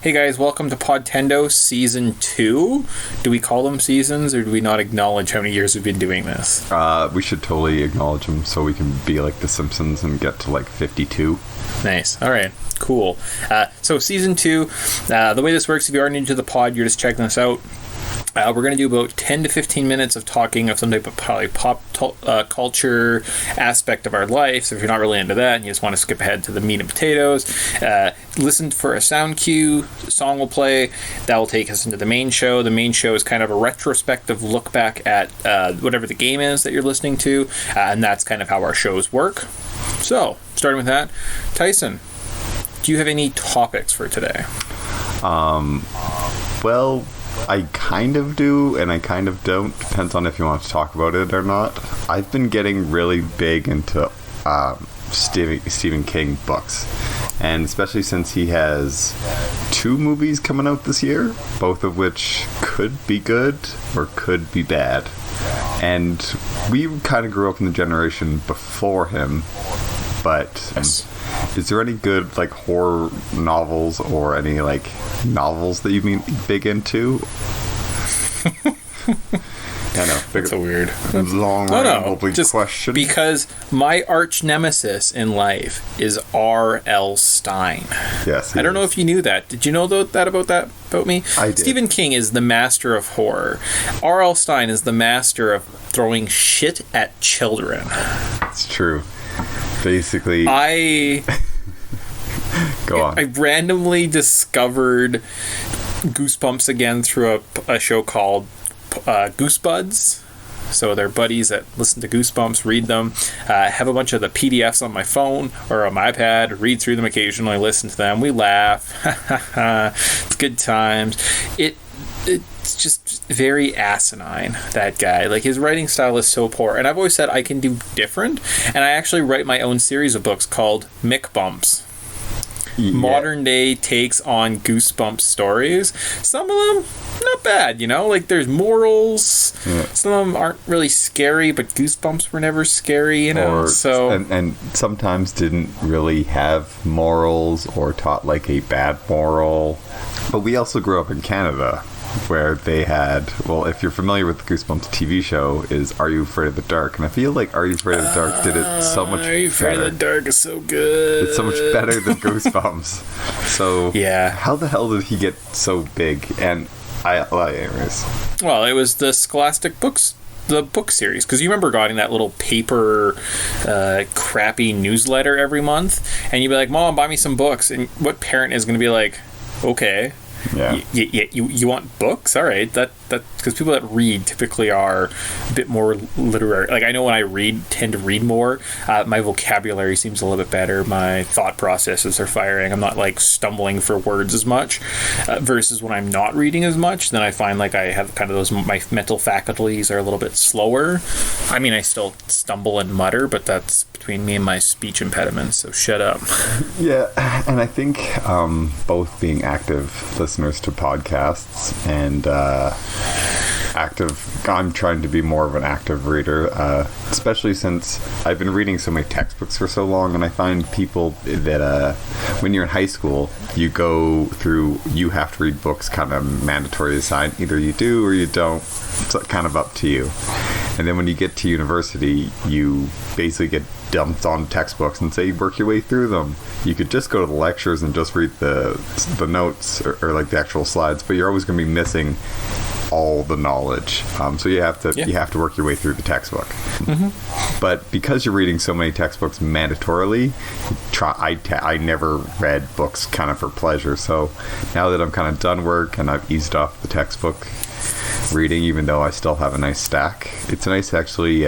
Hey guys, welcome to Podtendo Season 2. Do we call them seasons, or do we not acknowledge how many years we've been doing this? We should totally acknowledge them so we can be like The Simpsons and get to like 52. Nice. All right. Cool. So Season 2, the way this works, if you are new to the pod, you're just checking us out. We're going to do about 10 to 15 minutes of talking of some type of probably pop culture aspect of our life. So if you're not really into that and you just want to skip ahead to the meat and potatoes, listen for a sound cue, a song will play. That will take us into the main show. The main show is kind of a retrospective look back at whatever the game is that you're listening to, and that's kind of how our shows work. So, starting with that, Tyson, do you have any topics for today? Well, I kind of do, and I kind of don't. Depends on if you want to talk about it or not. I've been getting really big into Stephen King books, and especially since he has 2 movies coming out this year, both of which could be good or could be bad. And we kind of grew up in the generation before him, but is there any good like horror novels or any like novels that you've been big into? I know. That's a weird long just question. Because my arch nemesis in life is R.L. Stine. Yes, I don't know if you knew that. Did you know that about me? I did. Stephen King is the master of horror. R.L. Stine is the master of throwing shit at children. It's true. Basically, Go on. I randomly discovered Goosebumps again through a show called Goosebuds. So they're buddies that listen to Goosebumps, read them. I have a bunch of the PDFs on my phone or on my iPad, read through them occasionally, listen to them. We laugh. It's good times. It's just very asinine, that guy. Like, his writing style is so poor. And I've always said I can do different. And I actually write my own series of books called Mick Bumps. Yeah. Modern day takes on Goosebumps stories. Some of them, not bad, you know? Like, there's morals. Yeah. Some of them aren't really scary, but Goosebumps were never scary, you know? And sometimes didn't really have morals or taught, like, a bad moral. But we also grew up in Canada, where they had, well, if you're familiar with the Goosebumps TV show, is Are You Afraid of the Dark? And I feel like Are You Afraid of the Dark did it so much better. Are You Afraid of the Dark is so good. It's so much better than Goosebumps. So, yeah. How the hell did he get so big? And anyways. Well, it was the Scholastic Books, the book series, because you remember getting that little paper crappy newsletter every month, and you'd be like, Mom, buy me some books. And what parent is going to be like, okay, yeah, you want books? All right, that because people that read typically are a bit more literary. Like, I know when I tend to read more, my vocabulary seems a little bit better. My thought processes are firing. I'm not like stumbling for words as much. Versus when I'm not reading as much, then I find like I have kind of those, my mental faculties are a little bit slower. I mean, I still stumble and mutter, but that's between me and my speech impediments. So shut up. Yeah, and I think both being active listeners to podcasts and I'm trying to be more of an active reader, especially since I've been reading so many textbooks for so long, and I find people that when you're in high school, you go through, you have to read books kind of mandatory assigned. Either you do or you don't. It's kind of up to you. And then when you get to university, you basically get dumped on textbooks and say work your way through them. You could just go to the lectures and just read the notes or like the actual slides, but you're always going to be missing all the knowledge. So you have to work your way through the textbook. Mm-hmm. But because you're reading so many textbooks mandatorily, I never read books kind of for pleasure. So now that I'm kind of done work and I've eased off the textbook reading, even though I still have a nice stack, it's nice to actually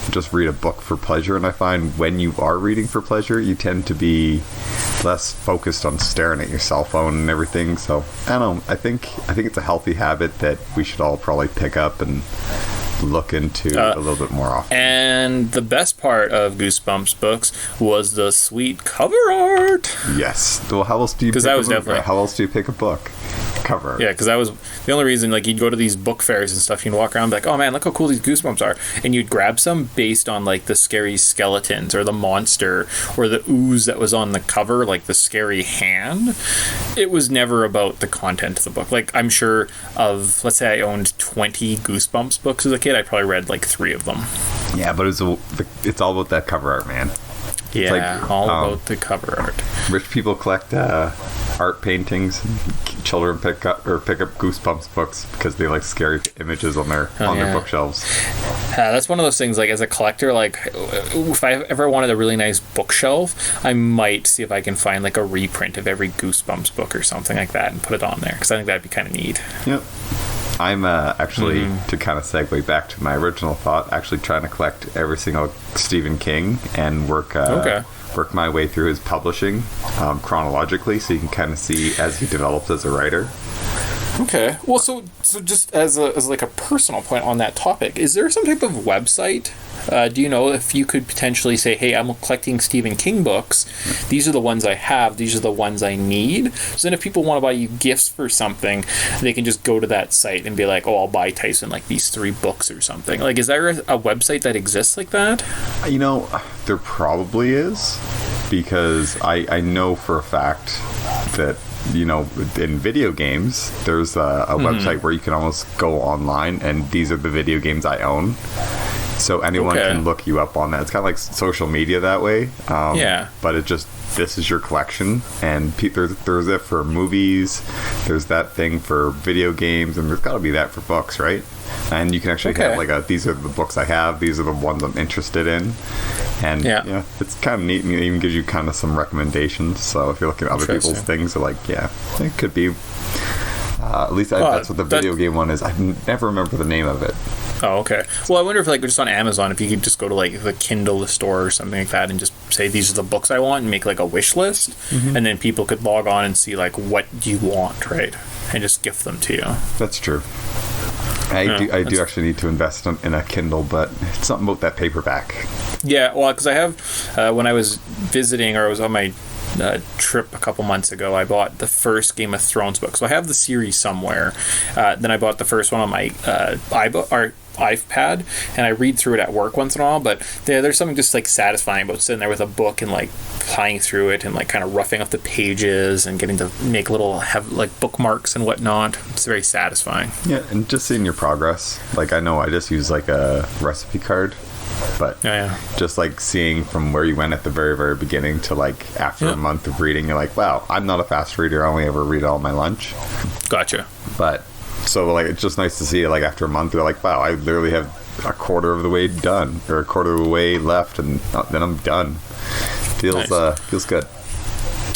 just read a book for pleasure. And I find when you are reading for pleasure, you tend to be less focused on staring at your cell phone and everything. So I don't know, I think it's a healthy habit that we should all probably pick up and look into a little bit more often. And the best part of Goosebumps books was the sweet cover art. Yes. Well, how else do you pick a book? cover art. Yeah, because that was the only reason, like, you'd go to these book fairs and stuff, you'd walk around and be like, oh man, look how cool these Goosebumps are. And you'd grab some based on, like, the scary skeletons or the monster or the ooze that was on the cover, like the scary hand. It was never about the content of the book. Like, I'm sure of, let's say I owned 20 Goosebumps books as a kid, I probably read like 3 of them. Yeah, but it's all about that cover art, man. Yeah, like, all about the cover art. Rich people collect art paintings. Children pick up Goosebumps books because they like scary images on their bookshelves. That's one of those things, like, as a collector, like, if I ever wanted a really nice bookshelf, I might see if I can find like a reprint of every Goosebumps book or something like that and put it on there, because I think that'd be kind of neat. Yep. I'm actually, to kind of segue back to my original thought, actually trying to collect every single Stephen King and work my way through his publishing chronologically, so you can kind of see as he develops as a writer. Okay. Well, so just as like a personal point on that topic, is there some type of website? Do you know if you could potentially say, hey, I'm collecting Stephen King books. These are the ones I have. These are the ones I need. So then if people want to buy you gifts for something, they can just go to that site and be like, oh, I'll buy Tyson like these 3 books or something. Like, is there a website that exists like that? You know, there probably is, because I know for a fact that, you know, in video games, there's a website where you can almost go online and these are the video games I own. So anyone can look you up on that. It's kind of like social media that way. But it just, this is your collection. And there's it for movies. There's that thing for video games. And there's got to be that for books, right? And you can actually have like these are the books I have. These are the ones I'm interested in. And yeah, it's kind of neat. And it even gives you kind of some recommendations. So if you're looking at other people's things, they're like, yeah, it could be. At least that's what the video game one is. I never remember the name of it. Oh, okay. Well, I wonder if, like, just on Amazon, if you could just go to, like, the Kindle store or something like that and just say, these are the books I want, and make, like, a wish list, and then people could log on and see, like, what do you want, right? And just gift them to you. That's true. I do actually need to invest in a Kindle, but it's something about that paperback. Yeah, well, because I have, when I was visiting, or I was on my trip a couple months ago, I bought the first Game of Thrones book. So I have the series somewhere. Then I bought the first one on my iPad, and I read through it at work once in a while, but there's something just like satisfying about sitting there with a book and like flying through it and like kind of roughing up the pages and getting to make have like bookmarks and whatnot. It's very satisfying. Yeah, and just seeing your progress. Like, I know I just use like a recipe card, but just like seeing from where you went at the very, very beginning to like after a month of reading, you're like, wow, I'm not a fast reader. I only ever read all my lunch. Gotcha. But so like, it's just nice to see it like after a month, you're like, wow, I literally have a quarter of the way done, or a quarter of the way left, and then I'm done. Feels good.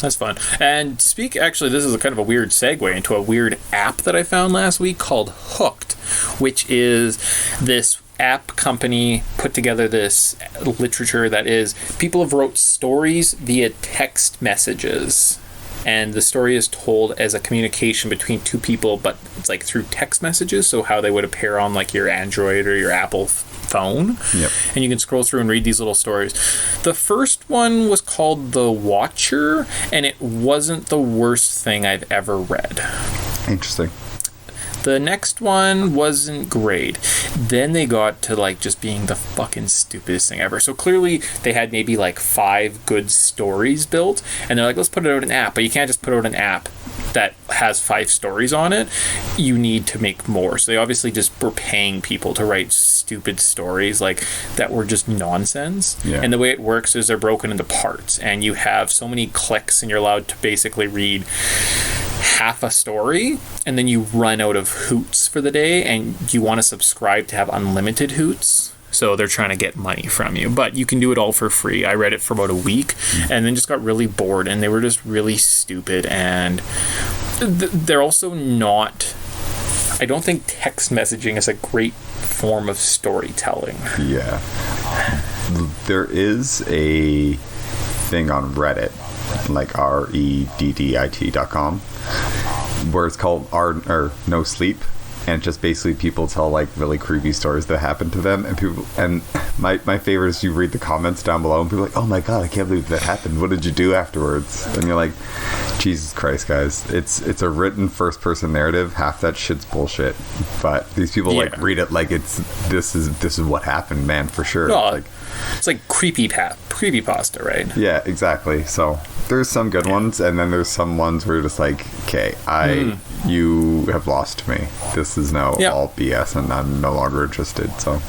That's fun. And actually, this is a kind of a weird segue into a weird app that I found last week called Hooked, which is this app company put together this literature that is, people have wrote stories via text messages. And the story is told as a communication between 2 people, but it's like through text messages, so how they would appear on like your Android or your Apple phone. Yep. And you can scroll through and read these little stories. The first one was called The Watcher, and it wasn't the worst thing I've ever read. Interesting. The next one wasn't great. Then they got to like just being the fucking stupidest thing ever. So clearly they had maybe like 5 good stories built, and they're like, let's put it out an app. But you can't just put out an app that has 5 stories on it. You need to make more. So they obviously just were paying people to write stupid stories like that were just nonsense. Yeah. And the way it works is they're broken into parts, and you have so many clicks, and you're allowed to basically read half a story, and then you run out of hoots for the day, and you want to subscribe to have unlimited hoots. So they're trying to get money from you, but you can do it all for free. I read it for about a week and then just got really bored, and they were just really stupid, and they're also not, I don't think text messaging is a great form of storytelling. Yeah. There is a thing on Reddit, like reddit.com, where it's called No Sleep, and just basically people tell like really creepy stories that happen to them, and my favorite is you read the comments down below and people are like, oh my god, I can't believe that happened, what did you do afterwards? And you're like, Jesus Christ, guys, it's a written first person narrative, half that shit's bullshit, but these people like read it like this is what happened, man, for sure. No, like it's like creepypasta, right? Yeah, exactly. So there's some good ones, and then there's some ones where you're just like, okay, you have lost me. This is now all BS, and I'm no longer interested. So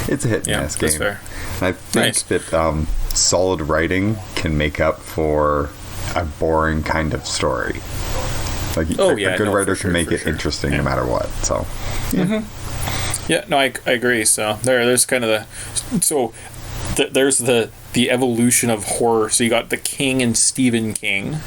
it's a hit and miss game. Fair. And I think that solid writing can make up for a boring kind of story. Like a good writer can make it interesting no matter what. So yeah, no, I agree. So there's kind of there's the evolution of horror. So you got the King and Stephen King,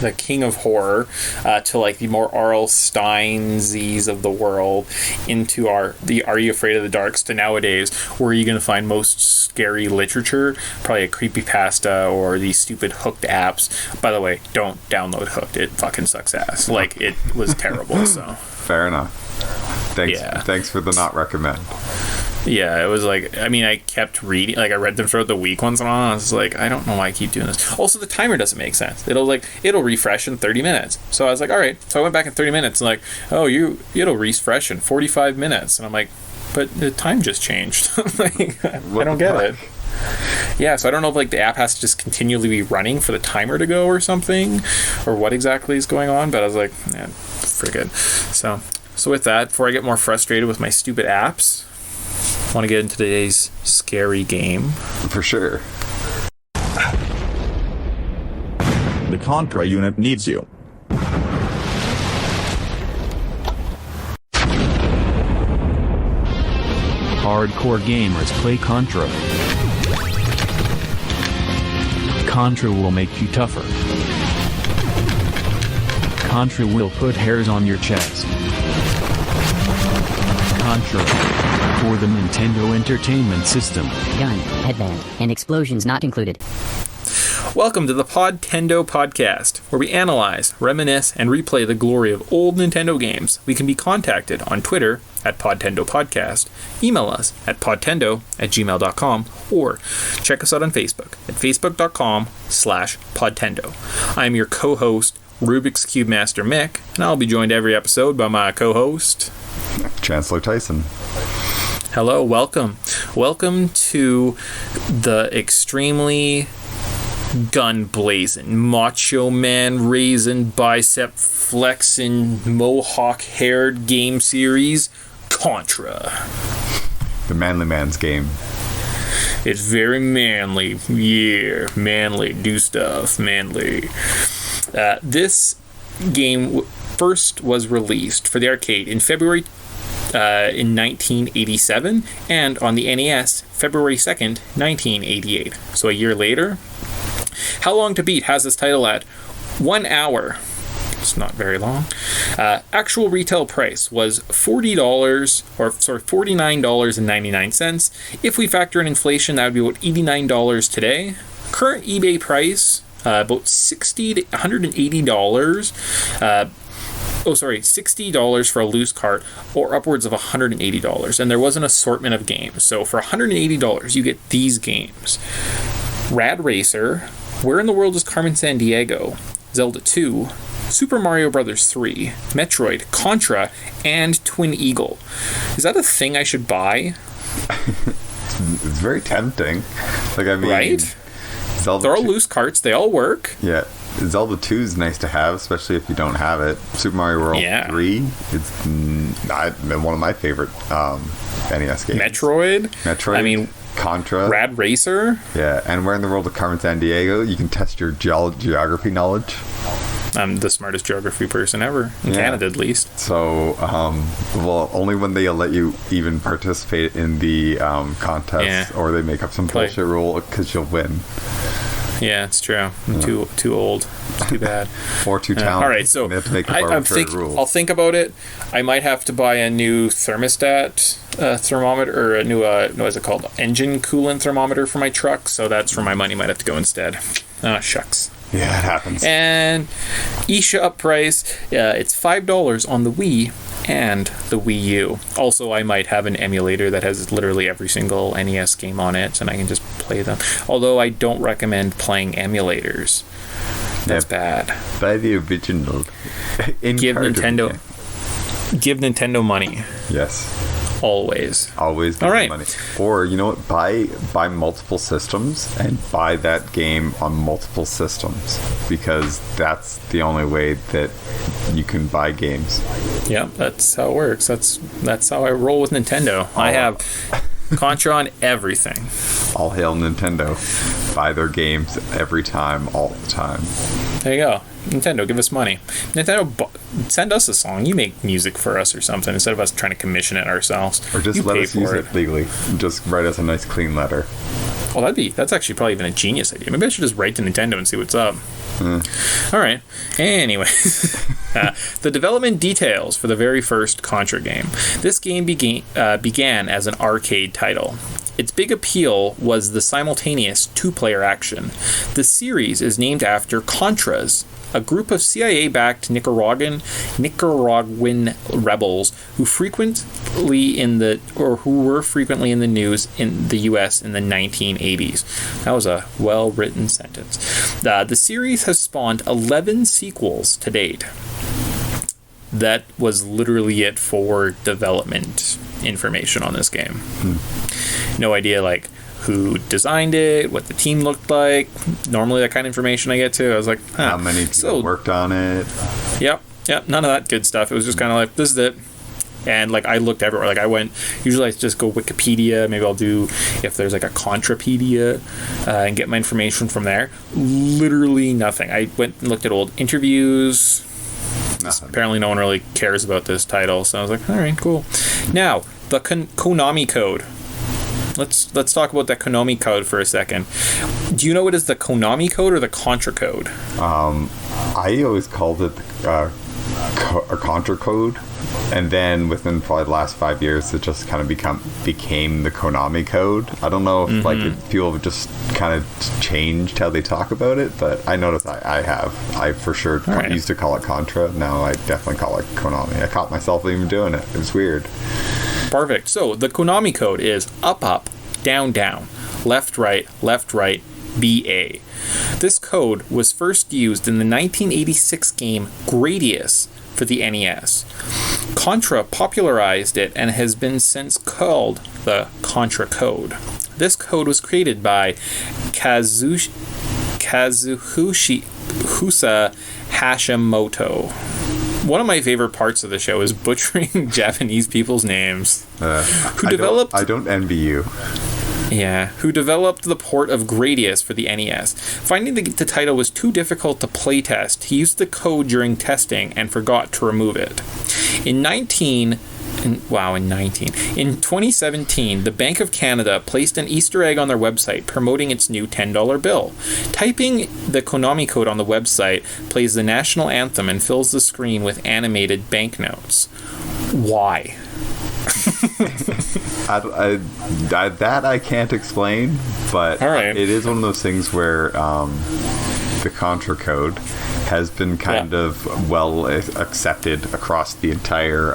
the King of horror, to like the more R.L. Steinsies of the world, into the Are You Afraid of the Darks, to nowadays, where are you going to find most scary literature? Probably a creepypasta or these stupid Hooked apps. By the way, don't download Hooked. It fucking sucks ass. Like, it was terrible. So fair enough. Thanks for the not recommend. Yeah, it was like, I mean, I kept reading, like, I read them throughout the week once in a while. I was like, I don't know why I keep doing this. Also, the timer doesn't make sense. It'll refresh in 30 minutes. So I was like, all right. So I went back in 30 minutes and like, oh, it'll refresh in 45 minutes. And I'm like, but the time just changed. Like, I don't get it. Yeah, so I don't know if like the app has to just continually be running for the timer to go or something, or what exactly is going on. But I was like, yeah, friggin'. So with that, before I get more frustrated with my stupid apps, I want to get into today's scary game. For sure. The Contra unit needs you. Hardcore gamers play Contra. Contra will make you tougher. Contra will put hairs on your chest. Contra for the Nintendo Entertainment System. Gun, headband, and explosions not included. Welcome to the Podtendo podcast, where we analyze, reminisce, and replay the glory of old Nintendo games. We can be contacted on Twitter at Podtendo Podcast, email us at podtendo@gmail.com, or check us out on Facebook at facebook.com/Podtendo. I am your co-host, Rubik's Cube Master Mick, and I'll be joined every episode by my co-host, Chancellor Tyson. Hello, welcome. Welcome to the extremely gun blazing, macho man raising, bicep flexing, mohawk haired game series, Contra. The manly man's game. It's very manly. Yeah, manly. Do stuff. Manly. This game first was released for the arcade in February in 1987, and on the NES, February 2nd, 1988. So a year later. How Long to Beat has this title at 1 hour. It's not very long. Actual retail price was $49.99. If we factor in inflation, that would be about $89 today. Current eBay price, about $60 to $180. $60 for a loose cart, or upwards of $180. And there was an assortment of games. So for $180, you get these games: Rad Racer, Where in the World is Carmen Sandiego, Zelda 2, Super Mario Bros. 3, Metroid, Contra, and Twin Eagle. Is that a thing I should buy? It's very tempting. Like, I mean, right? Zelda They're all loose carts. They all work. Yeah. Zelda 2 is nice to have, especially if you don't have it. Super Mario World 3, it's one of my favorite NES games. Metroid. I mean, Contra. Rad Racer. Yeah, and Where in the World of Carmen Sandiego, you can test your geography knowledge. I'm the smartest geography person ever, in Canada at least. So, only when they let you even participate in the contest, or they make up some bullshit rule, because you'll win. Yeah, it's true. I'm too old. It's too bad. Or too talented. All right, so I'll think about it. I might have to buy a new thermostat thermometer, or a new what is it called? Engine coolant thermometer for my truck. So that's where my money might have to go instead. Ah, shucks. Yeah, it happens. And eShop price, it's $5 on the Wii and the Wii U. Also, I might have an emulator that has literally every single NES game on it, and I can just play them. Although I don't recommend playing emulators. That's bad. Buy the original. Give Nintendo money. Yes. Always Give all right. money. Or, you know what, buy multiple systems and buy that game on multiple systems, because that's the only way that you can buy games. Yeah, that's how it works. That's how I roll with Nintendo. I have Contra on everything. All hail Nintendo. Buy their games every time, all the time. There you go. Nintendo, give us money. Nintendo, send us a song. You make music for us or something instead of us trying to commission it ourselves. Or just let us use it legally. Just write us a nice clean letter. Well, that's actually probably even a genius idea. Maybe I should just write to Nintendo and see what's up. All right. Anyway, the development details for the very first Contra game. This game began as an arcade title. Its big appeal was the simultaneous two-player action. The series is named after Contras, a group of CIA-backed Nicaraguan rebels who were frequently in the news in the U.S. in the 1980s. That was a well-written sentence. The series has spawned 11 sequels to date. That was literally it for development information on this game. No idea, like, who designed it, what the team looked like. Normally that kind of information I get to. I was like, how many people worked on it. Yep, none of that good stuff. It was just kind of like, this is it. And, like, I looked everywhere. Like, usually I just go Wikipedia. Maybe I'll do, if there's, like, a Contrapedia, and get my information from there. Literally nothing. I went and looked at old interviews. Nothing. Apparently no one really cares about this title. So I was like, all right, cool. Now, the Konami Code. Let's talk about that Konami Code for a second. Do you know it as the Konami Code or the Contra Code? I always called it a Contra Code, and then within probably the last 5 years, it just kind of became the Konami Code. I don't know if people have just kind of changed how they talk about it, but I noticed I for sure used to call it Contra. Now I definitely call it Konami. I caught myself even doing it. It was weird. Perfect. So the Konami Code is up, up, down, down, left, right, BA. This code was first used in the 1986 game Gradius for the NES. Contra popularized it and has been since called the Contra Code. This code was created by Kazuhisa Hashimoto. One of my favorite parts of the show is butchering Japanese people's names. I don't envy you. Yeah, who developed the port of Gradius for the NES. Finding the title was too difficult to playtest, he used the code during testing and forgot to remove it. In 2017, the Bank of Canada placed an Easter egg on their website promoting its new $10 bill. Typing the Konami Code on the website plays the national anthem and fills the screen with animated banknotes. Why? I can't explain, but it is one of those things where the Contra Code has been kind of well accepted across the entire.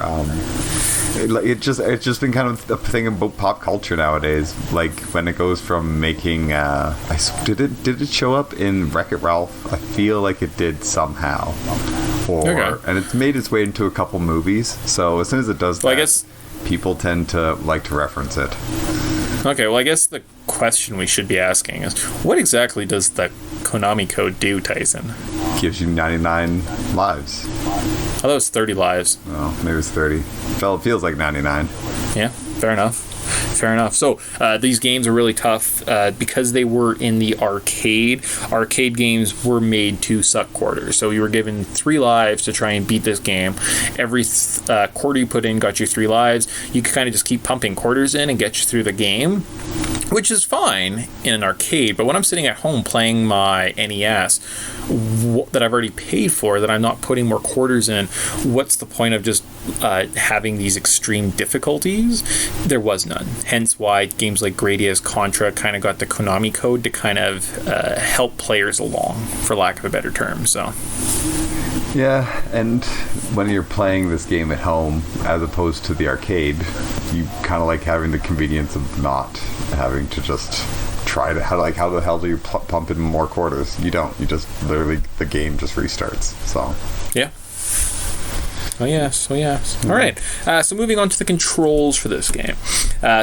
It's just been kind of a thing about pop culture nowadays. Like when it goes from making, did it show up in Wreck-It Ralph? I feel like it did somehow, and it's made its way into a couple movies. So as soon as it does that, I guess people tend to like to reference it. Okay, well, I guess the question we should be asking is, what exactly does the Konami Code do, Tyson? Gives you 99 lives. I thought it was 30 lives. Oh, maybe it's 30. It feels like 99. Yeah, fair enough. So these games are really tough because they were in the arcade. Arcade games were made to suck quarters. So you were given 3 lives to try and beat this game. Every quarter you put in got you 3 lives. You could kind of just keep pumping quarters in and get you through the game, which is fine in an arcade. But when I'm sitting at home playing my NES, that I've already paid for, that I'm not putting more quarters in, what's the point of just having these extreme difficulties? There was none. Hence why games like Gradius, Contra kind of got the Konami Code to kind of help players along, for lack of a better term. So yeah, and when you're playing this game at home as opposed to the arcade, you kind of like having the convenience of not having to just try to, how the hell do you pump in more quarters? You don't. You just literally, the game just restarts. So yeah. Oh yes. All right. So moving on to the controls for this game.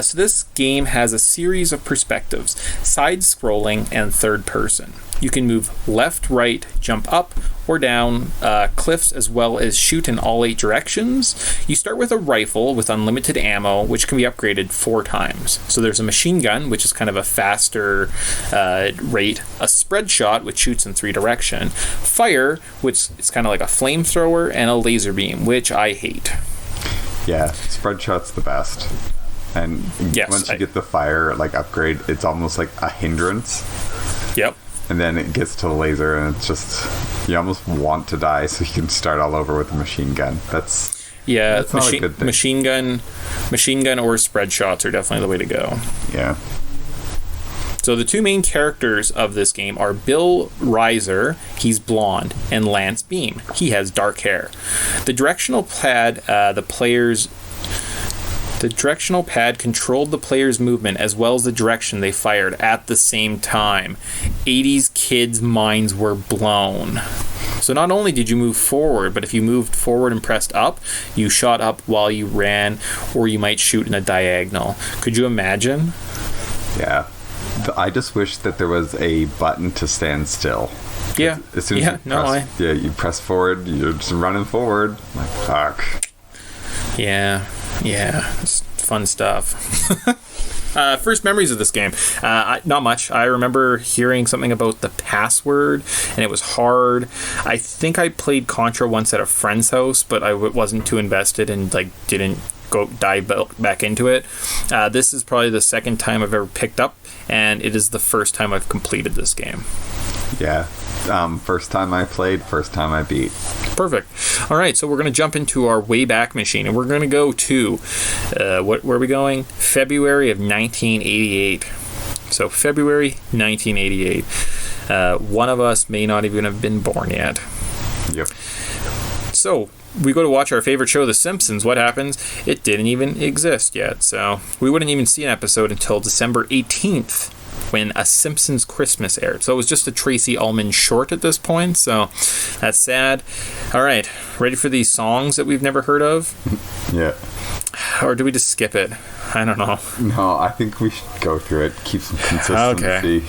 So this game has a series of perspectives, side-scrolling and third-person. You can move left, right, jump up or down cliffs, as well as shoot in all 8 directions. You start with a rifle with unlimited ammo, which can be upgraded 4 times. So there's a machine gun, which is kind of a faster rate, a spread shot, which shoots in 3 directions, fire, which is kind of like a flamethrower, and a laser beam, which I hate. Yeah, spread shot's the best. And yes, once you get the fire upgrade, it's almost like a hindrance. Yep. And then it gets to the laser, and it's just, you almost want to die so you can start all over with a machine gun. That's not a good thing. Machine gun or spread shots are definitely the way to go. Yeah. So the 2 main characters of this game are Bill Reiser, he's blonde, and Lance Beam, he has dark hair. The directional pad controlled the player's movement as well as the direction they fired at the same time. 80s kids' minds were blown. So not only did you move forward, but if you moved forward and pressed up, you shot up while you ran, or you might shoot in a diagonal. Could you imagine? Yeah. I just wish that there was a button to stand still. Yeah. As soon as you press forward, you're just running forward. Like, fuck. Yeah, it's fun stuff. First memories of this game, not much. I remember hearing something about the password, and it was hard. I think I played Contra once at a friend's house, but I wasn't too invested and didn't go dive back into it. This is probably the second time I've ever picked up, and it is the first time I've completed this game. Yeah. First time I played, first time I beat. Perfect. All right, so we're going to jump into our Wayback Machine, and we're going to go to, where are we going? February of 1988. So February 1988. One of us may not even have been born yet. Yep. So we go to watch our favorite show, The Simpsons. What happens? It didn't even exist yet. So we wouldn't even see an episode until December 18th. When A Simpsons Christmas aired. So it was just a Tracy Ullman short at this point, so that's sad. All right, ready for these songs that we've never heard of? Yeah. Or do we just skip it? I don't know. No, I think we should go through it, keep some consistency. Okay.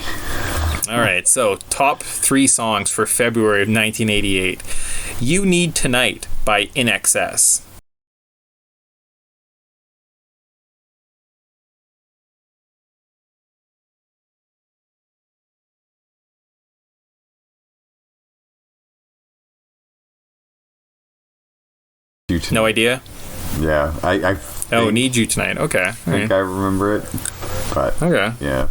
All right, so top 3 songs for February of 1988. You Need Tonight by In Excess. No idea? Yeah, I Need You Tonight. Okay. I think I remember it, but okay. Yeah.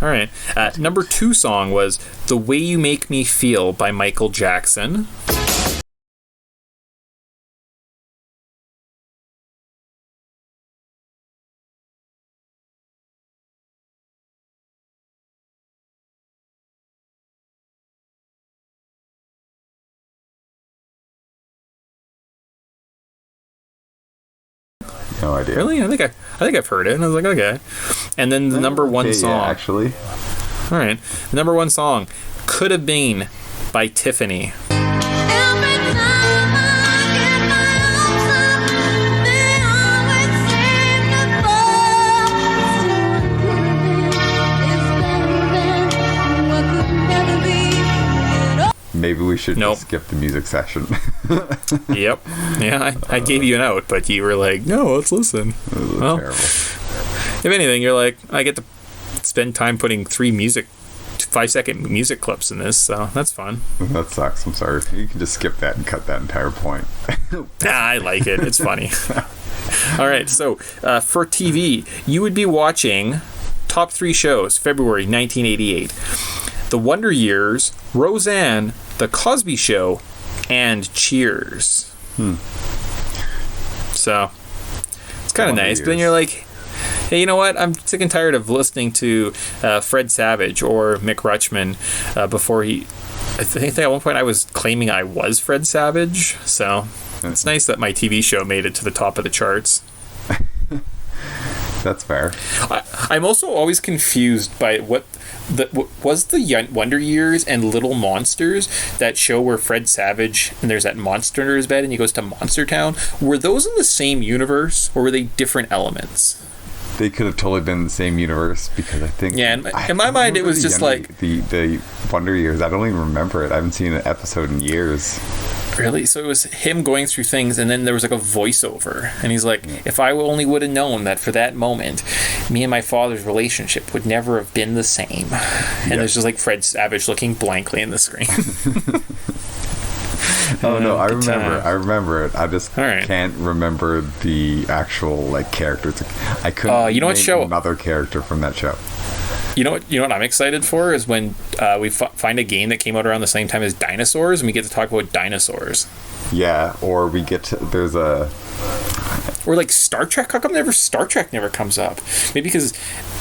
All right. Number 2 song was The Way You Make Me Feel by Michael Jackson. No idea. Really? I think I've heard it. And I was like, okay. And then the number 1 song. Yeah, actually. All right. The number 1 song, Could Have Been by Tiffany. Maybe we should just skip the music session. Yep. Yeah, I gave you an out, but you were like, no, let's listen. Well, terrible. If anything, you're like, I get to spend time putting 5-second music clips in this, so that's fun. That sucks. I'm sorry. You can just skip that and cut that entire point. I like it. It's funny. All right, so for TV, you would be watching top 3 shows, February 1988. The Wonder Years, Roseanne, The Cosby Show, and Cheers. So it's kind of nice. But then you're like, hey, you know what? I'm sick and tired of listening to Fred Savage or Mick Rutschman before he... I think at one point I was claiming I was Fred Savage. So it's nice that my TV show made it to the top of the charts. That's fair. I'm also always confused by what was the Wonder Years and Little Monsters, that show where Fred Savage and there's that monster under his bed and he goes to Monster Town. Were those in the same universe or were they different elements? They could have totally been the same universe, because I think... Yeah, in my mind it was just like... The Wonder Years, I don't even remember it. I haven't seen an episode in years. Really? So it was him going through things, and then there was like a voiceover, and he's like, if I only would have known that for that moment, me and my father's relationship would never have been the same. And there's just like Fred Savage looking blankly in the screen. Oh no, I remember it. I just can't remember the actual like characters. I couldn't name another character from that show. You know what I'm excited for is when we find a game that came out around the same time as dinosaurs, and we get to talk about dinosaurs. Yeah, or we get to, or like Star Trek. How come Star Trek never comes up? Maybe because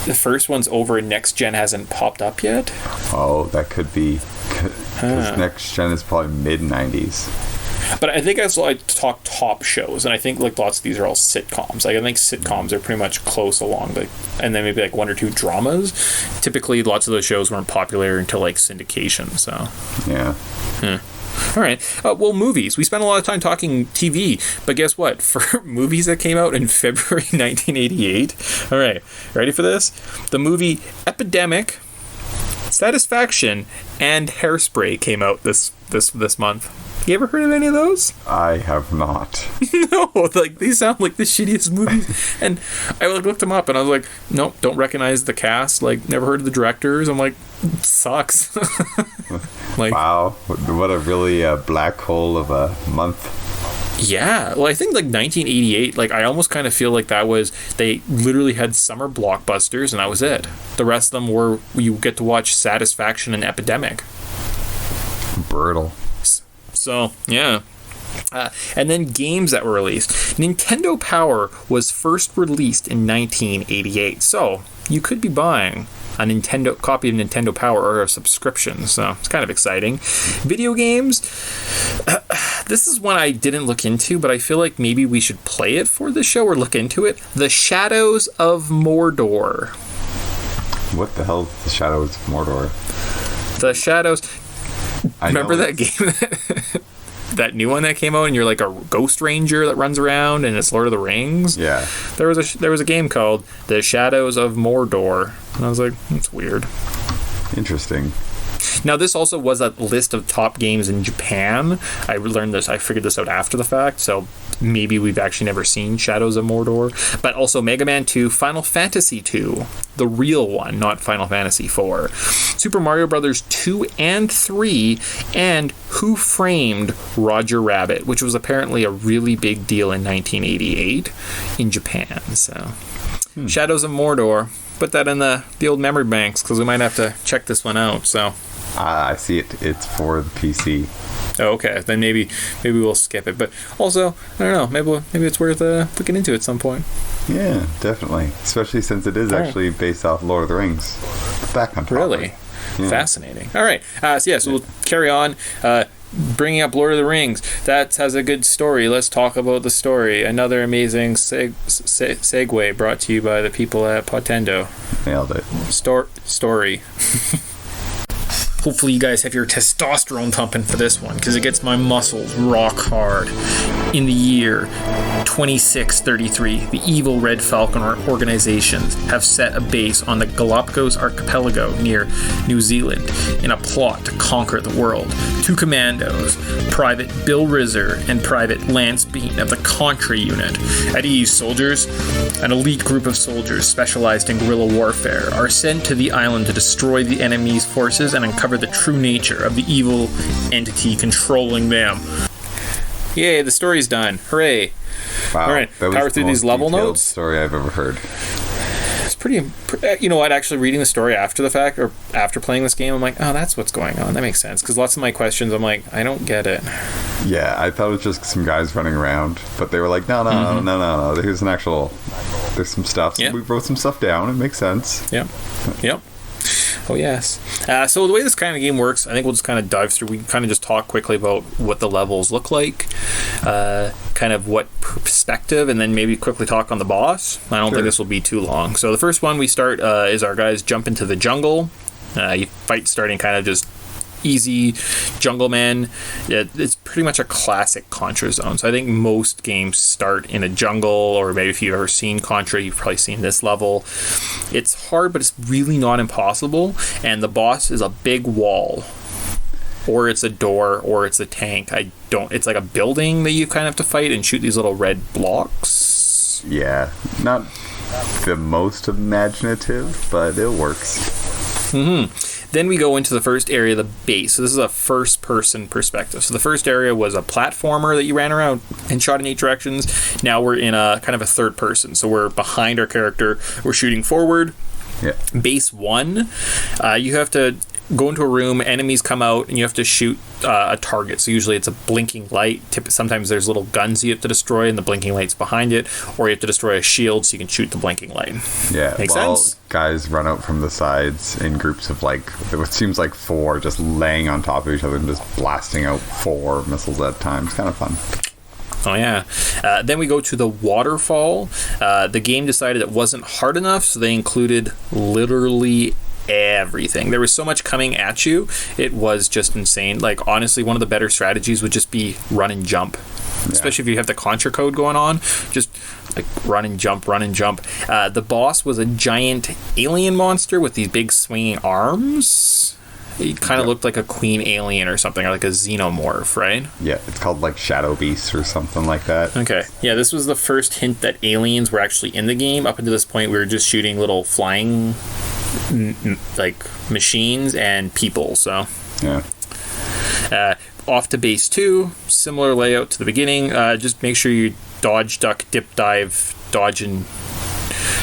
the first one's over and Next Gen hasn't popped up yet. Oh, that could be. Because Next Gen is probably mid-90s. But I think I talk top shows, and I think like lots of these are all sitcoms. Like I think sitcoms are pretty much close along, and then maybe like one or two dramas. Typically, lots of those shows weren't popular until like syndication. So yeah. All right. Well, movies. We spent a lot of time talking TV, but guess what? For movies that came out in February 1988. All right, ready for this? The movie Epidemic, Satisfaction, and Hairspray came out this month. You ever heard of any of those? I have not. No, like these sound like the shittiest movies. And I looked them up and I was like, nope, don't recognize the cast. Like, never heard of the directors. I'm like, sucks. Like, wow, what a really black hole of a month. Yeah, well, I think like 1988, like I almost kind of feel like that was, they literally had summer blockbusters and that was it. The rest of them were, you get to watch Satisfaction and Epidemic. Brutal. So, yeah. And then games that were released. Nintendo Power was first released in 1988. So, you could be buying a copy of Nintendo Power or a subscription. So, it's kind of exciting. Video games. This is one I didn't look into, but I feel like maybe we should play it for the show or look into it. The Shadows of Mordor. What the hell is the Shadows of Mordor? The Shadows... Remember that game, that new one that came out, and you're like a ghost ranger that runs around, and it's Lord of the Rings? Yeah. There was a game called The Shadows of Mordor, and I was like, that's weird. Interesting. Now, this also was a list of top games in Japan. I figured this out after the fact, so maybe we've actually never seen Shadows of Mordor. But also Mega Man 2, Final Fantasy 2, the real one, not Final Fantasy 4, Super Mario Brothers 2 and 3, and Who Framed Roger Rabbit, which was apparently a really big deal in 1988 in Japan. So, Shadows of Mordor. Put that in the old memory banks because we might have to check this one out. So I see it. It's for the PC. Oh, okay. Then maybe we'll skip it. But also, I don't know. Maybe it's worth looking into at some point. Yeah, definitely. Especially since it is actually based off Lord of the Rings. Back on topic. Really? Yeah. Fascinating. All right. So we'll carry on. Bringing up Lord of the Rings, that has a good story. Let's talk about the story. Another amazing segue brought to you by the people at Podtendo. Nailed it. Story. Hopefully you guys have your testosterone pumping for this one, because it gets my muscles rock hard. In the year 2633, the evil Red Falcon organizations have set a base on the Galapagos Archipelago near New Zealand in a plot to conquer the world. Two commandos, Private Bill Rizzer and Private Lance Bean of the Contra unit. At ease, soldiers, an elite group of soldiers specialized in guerrilla warfare, are sent to the island to destroy the enemy's forces and uncover the true nature of the evil entity controlling them. Yay, the story's done. Hooray. Wow. All right, that was power through these level notes. Story I've ever heard. It's pretty. You know what? Actually, reading the story after the fact or after playing this game, I'm like, oh, that's what's going on. That makes sense. Because lots of my questions, I'm like, I don't get it. Yeah, I thought it was just some guys running around, but they were like, no. There's an actual. There's some stuff. So we wrote some stuff down. It makes sense. Yep. Oh, yes. So the way this kind of game works, I think we'll just kind of dive through. We can kind of just talk quickly about what the levels look like, kind of what perspective, and then maybe quickly talk on the boss. I don't think this will be too long. So the first one we start is our guys jump into the jungle. You fight starting kind of just easy jungle man. It's pretty much a classic Contra zone. So I think most games start in a jungle, or maybe if you've ever seen Contra, you've probably seen this level. It's hard, but it's really not impossible. And the boss is a big wall, or it's a door, or it's a tank. It's like a building that you kind of have to fight and shoot these little red blocks. Yeah, not the most imaginative, but it works. Then we go into the first area, the base. So this is a first-person perspective. So the first area was a platformer that you ran around and shot in 8 directions. Now we're in a kind of a third person. So we're behind our character. We're shooting forward. Yeah. Base 1, you have to go into a room, enemies come out, and you have to shoot a target. So usually it's a blinking light. Sometimes there's little guns you have to destroy, and the blinking light's behind it. Or you have to destroy a shield so you can shoot the blinking light. Yeah. Make sense? Guys run out from the sides in groups of it seems like 4, just laying on top of each other and just blasting out 4 missiles at a time. It's kind of fun. Oh, yeah. Then we go to the Waterfall. The game decided it wasn't hard enough, so they included literally everything. There was so much coming at you. It was just insane. Like, honestly, one of the better strategies would just be run and jump. Yeah. Especially if you have the Contra code going on. Just like run and jump. The boss was a giant alien monster with these big swinging arms. He kind of looked like a queen alien or something, or like a xenomorph, right? Yeah, it's called like Shadow Beast or something like that. Okay. Yeah, this was the first hint that aliens were actually in the game. Up until this point, we were just shooting little flying like machines and people. So yeah. Off to base 2, similar layout to the beginning. Just make sure you dodge, duck, dip, dive, dodge, and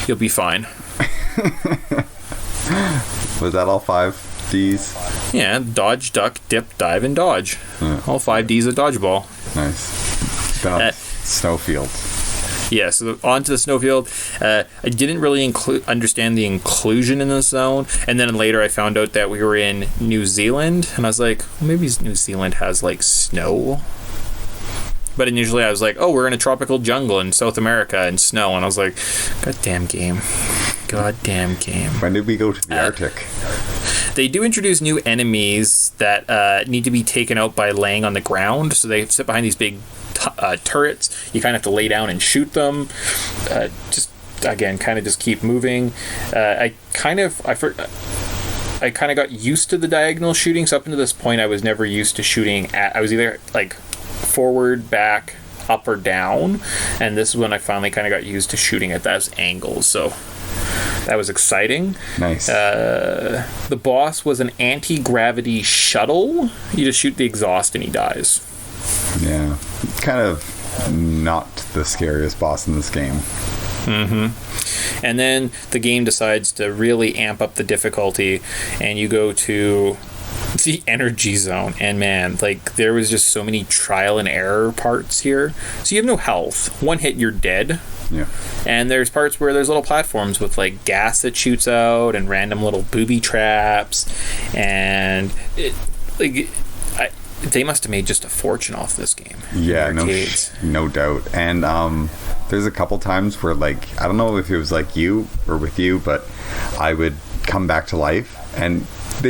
you'll be fine. Was that all 5 Ds? Yeah, dodge, duck, dip, dive, and dodge. Yeah. All 5 Ds of dodgeball. Nice. Been on snowfield. Yeah, so onto the snowfield. I didn't really understand the inclusion in the zone, and then later I found out that we were in New Zealand, and I was like, well, maybe New Zealand has like snow. But initially I was like, oh, we're in a tropical jungle in South America and snow, and I was like, goddamn game. When did we go to the Arctic? They do introduce new enemies that need to be taken out by laying on the ground, so they sit behind these big turrets. You kind of have to lay down and shoot them. Just keep moving. I kind of got used to the diagonal shooting. So up until this point, I was never used to shooting I was either like forward, back, up, or down. And this is when I finally kind of got used to shooting at those angles. So that was exciting. Nice. The boss was an anti-gravity shuttle. You just shoot the exhaust and he dies. Yeah. Kind of not the scariest boss in this game. Mm-hmm. And then the game decides to really amp up the difficulty, and you go to the energy zone. And man, like, there was just so many trial and error parts here. So you have no health. One hit, you're dead. Yeah. And there's parts where there's little platforms with like gas that shoots out and random little booby traps, and they must have made just a fortune off this game. Yeah, no doubt. And there's a couple times where, like, I don't know if it was like you or with you, but I would come back to life, and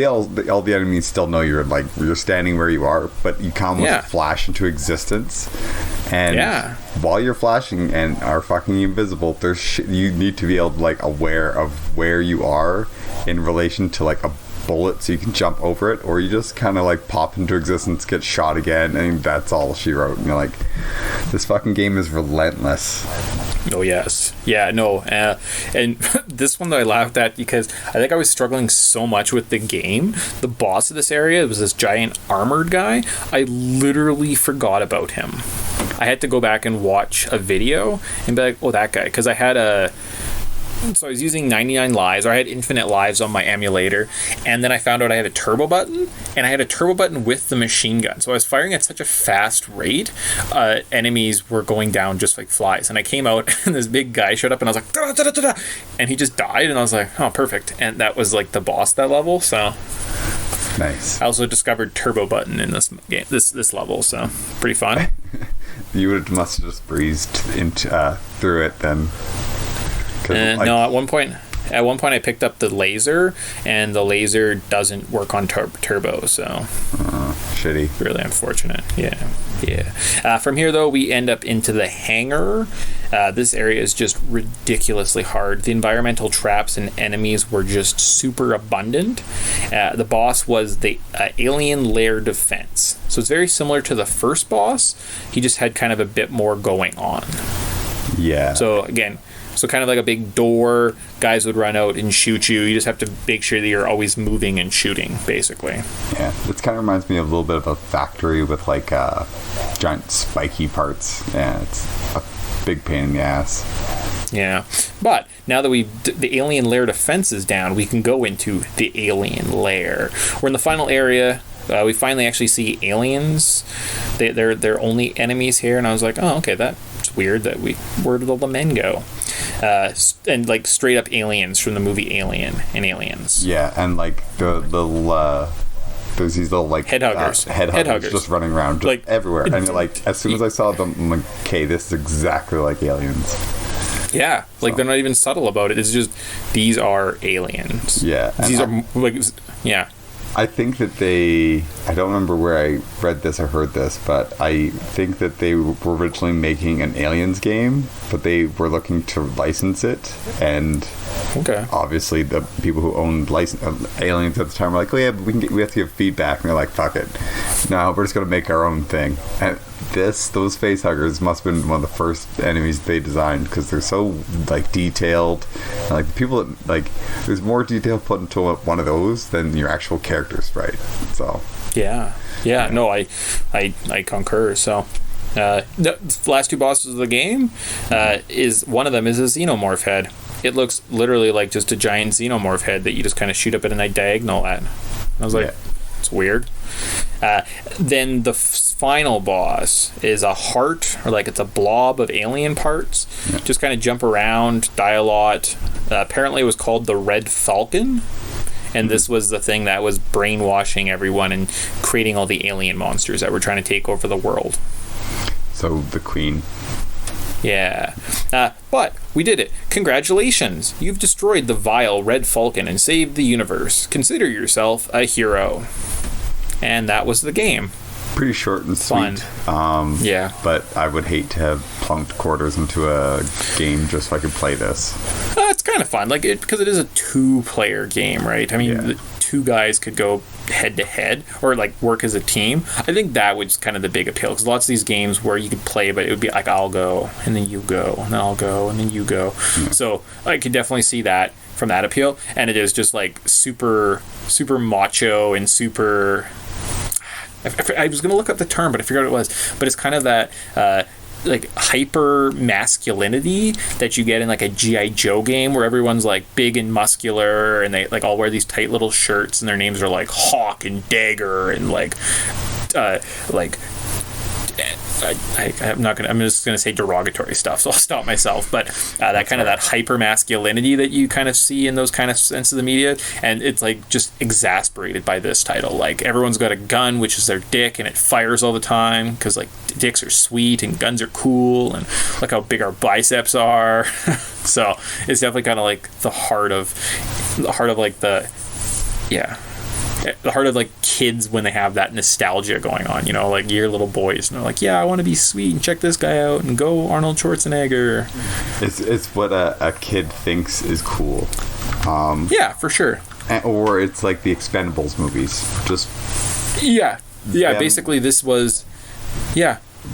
all the enemies still know you're standing where you are, but you can almost flash into existence. And while you're flashing and are fucking invisible, you need to be able to, like, aware of where you are in relation to like a bullet, so you can jump over it, or you just kind of like pop into existence, get shot again, and that's all she wrote. And you're like, this fucking game is relentless. Oh yes, yeah, no, and this one that I laughed at because I think I was struggling so much with the game. The boss of this area was this giant armored guy. I literally forgot about him. I had to go back and watch a video and be like, oh, that guy, because I had So I was using 99 lives, or I had infinite lives on my emulator, and then I found out I had a turbo button, and I had a turbo button with the machine gun. So I was firing at such a fast rate, enemies were going down just like flies. And I came out, and this big guy showed up, and I was like, da, da, da, da, da, and he just died, and I was like, oh, perfect. And that was like the boss that level, so... Nice. I also discovered turbo button in this game, this level, so pretty fun. You must have just breezed through it then. No, at one point I picked up the laser, and the laser doesn't work on turbo, so shitty. Really unfortunate. Yeah. From here, though, we end up into the hangar. This area is just ridiculously hard. The environmental traps and enemies were just super abundant. The boss was the alien Lair defense, so it's very similar to the first boss. He just had kind of a bit more going on. Yeah. So again, kind of like a big door, guys would run out and shoot you. You just have to make sure that you're always moving and shooting, basically. Yeah, this kind of reminds me of a little bit of a factory with like giant spiky parts. Yeah, it's a big pain in the ass. Yeah, but now that the alien lair defense is down, we can go into the alien lair. We're in the final area. We finally actually see aliens. They're only enemies here, and I was like, oh, okay, that's weird. Where did all the men go? And like straight up aliens from the movie Alien and Aliens. Yeah, and like the there's these little like head huggers just running around just like everywhere. And like as soon as I saw them, I'm like, okay, this is exactly like Aliens. Yeah, like they're not even subtle about it. It's just these are aliens. Yeah, these are like yeah. I think that I don't remember where I read this or heard this, but I think that they were originally making an Aliens game, but they were looking to license it, and obviously the people who owned Aliens at the time were like, oh yeah, but we have to give feedback, and they're like, fuck it, no, we're just going to make our own thing. And those face huggers must have been one of the first enemies they designed, because they're so like detailed, and, like the people that like there's more detail put into one of those than your actual character sprite. So yeah, no, I concur. So the last two bosses of the game is one of them is a xenomorph head. It looks literally like just a giant xenomorph head that you just kind of shoot up at a diagonal at. I was like, it's weird. Then the final boss is a heart, or like it's a blob of alien parts. Just kind of jump around, die a lot. Apparently it was called the Red Falcon, and this was the thing that was brainwashing everyone and creating all the alien monsters that were trying to take over the world. So the Queen. Yeah. But we did it. Congratulations. You've destroyed the vile Red Falcon and saved the universe. Consider yourself a hero. And that was the game. Pretty short and sweet. Yeah. But I would hate to have plunked quarters into a game just so I could play this. It's kind of fun, because it is a 2-player game, right? I mean, the two guys could go head-to-head or, like, work as a team. I think that was kind of the big appeal, because lots of these games where you could play, but it would be like, I'll go, and then you go, and then I'll go, and then you go. Yeah. So I could definitely see that from that appeal, and it is just, like, super, super macho and super... I was going to look up the term, but I forgot what it was. But it's kind of that like hyper masculinity that you get in like a G.I. Joe game, where everyone's like big and muscular, and they like all wear these tight little shirts, and their names are like Hawk and Dagger and I'm just gonna say derogatory stuff, so I'll stop myself. But that kind of that hyper masculinity that you kind of see in those kind of sense of the media, and it's like just exasperated by this title. Like everyone's got a gun, which is their dick, and it fires all the time because like dicks are sweet and guns are cool, and look how big our biceps are. So it's definitely kind of like the heart of like the heart of like kids when they have that nostalgia going on, like you're little boys and they're like, yeah, I want to be sweet and check this guy out and go Arnold Schwarzenegger. It's what a kid thinks is cool. Yeah, for sure. Or it's like the Expendables movies. Just basically this was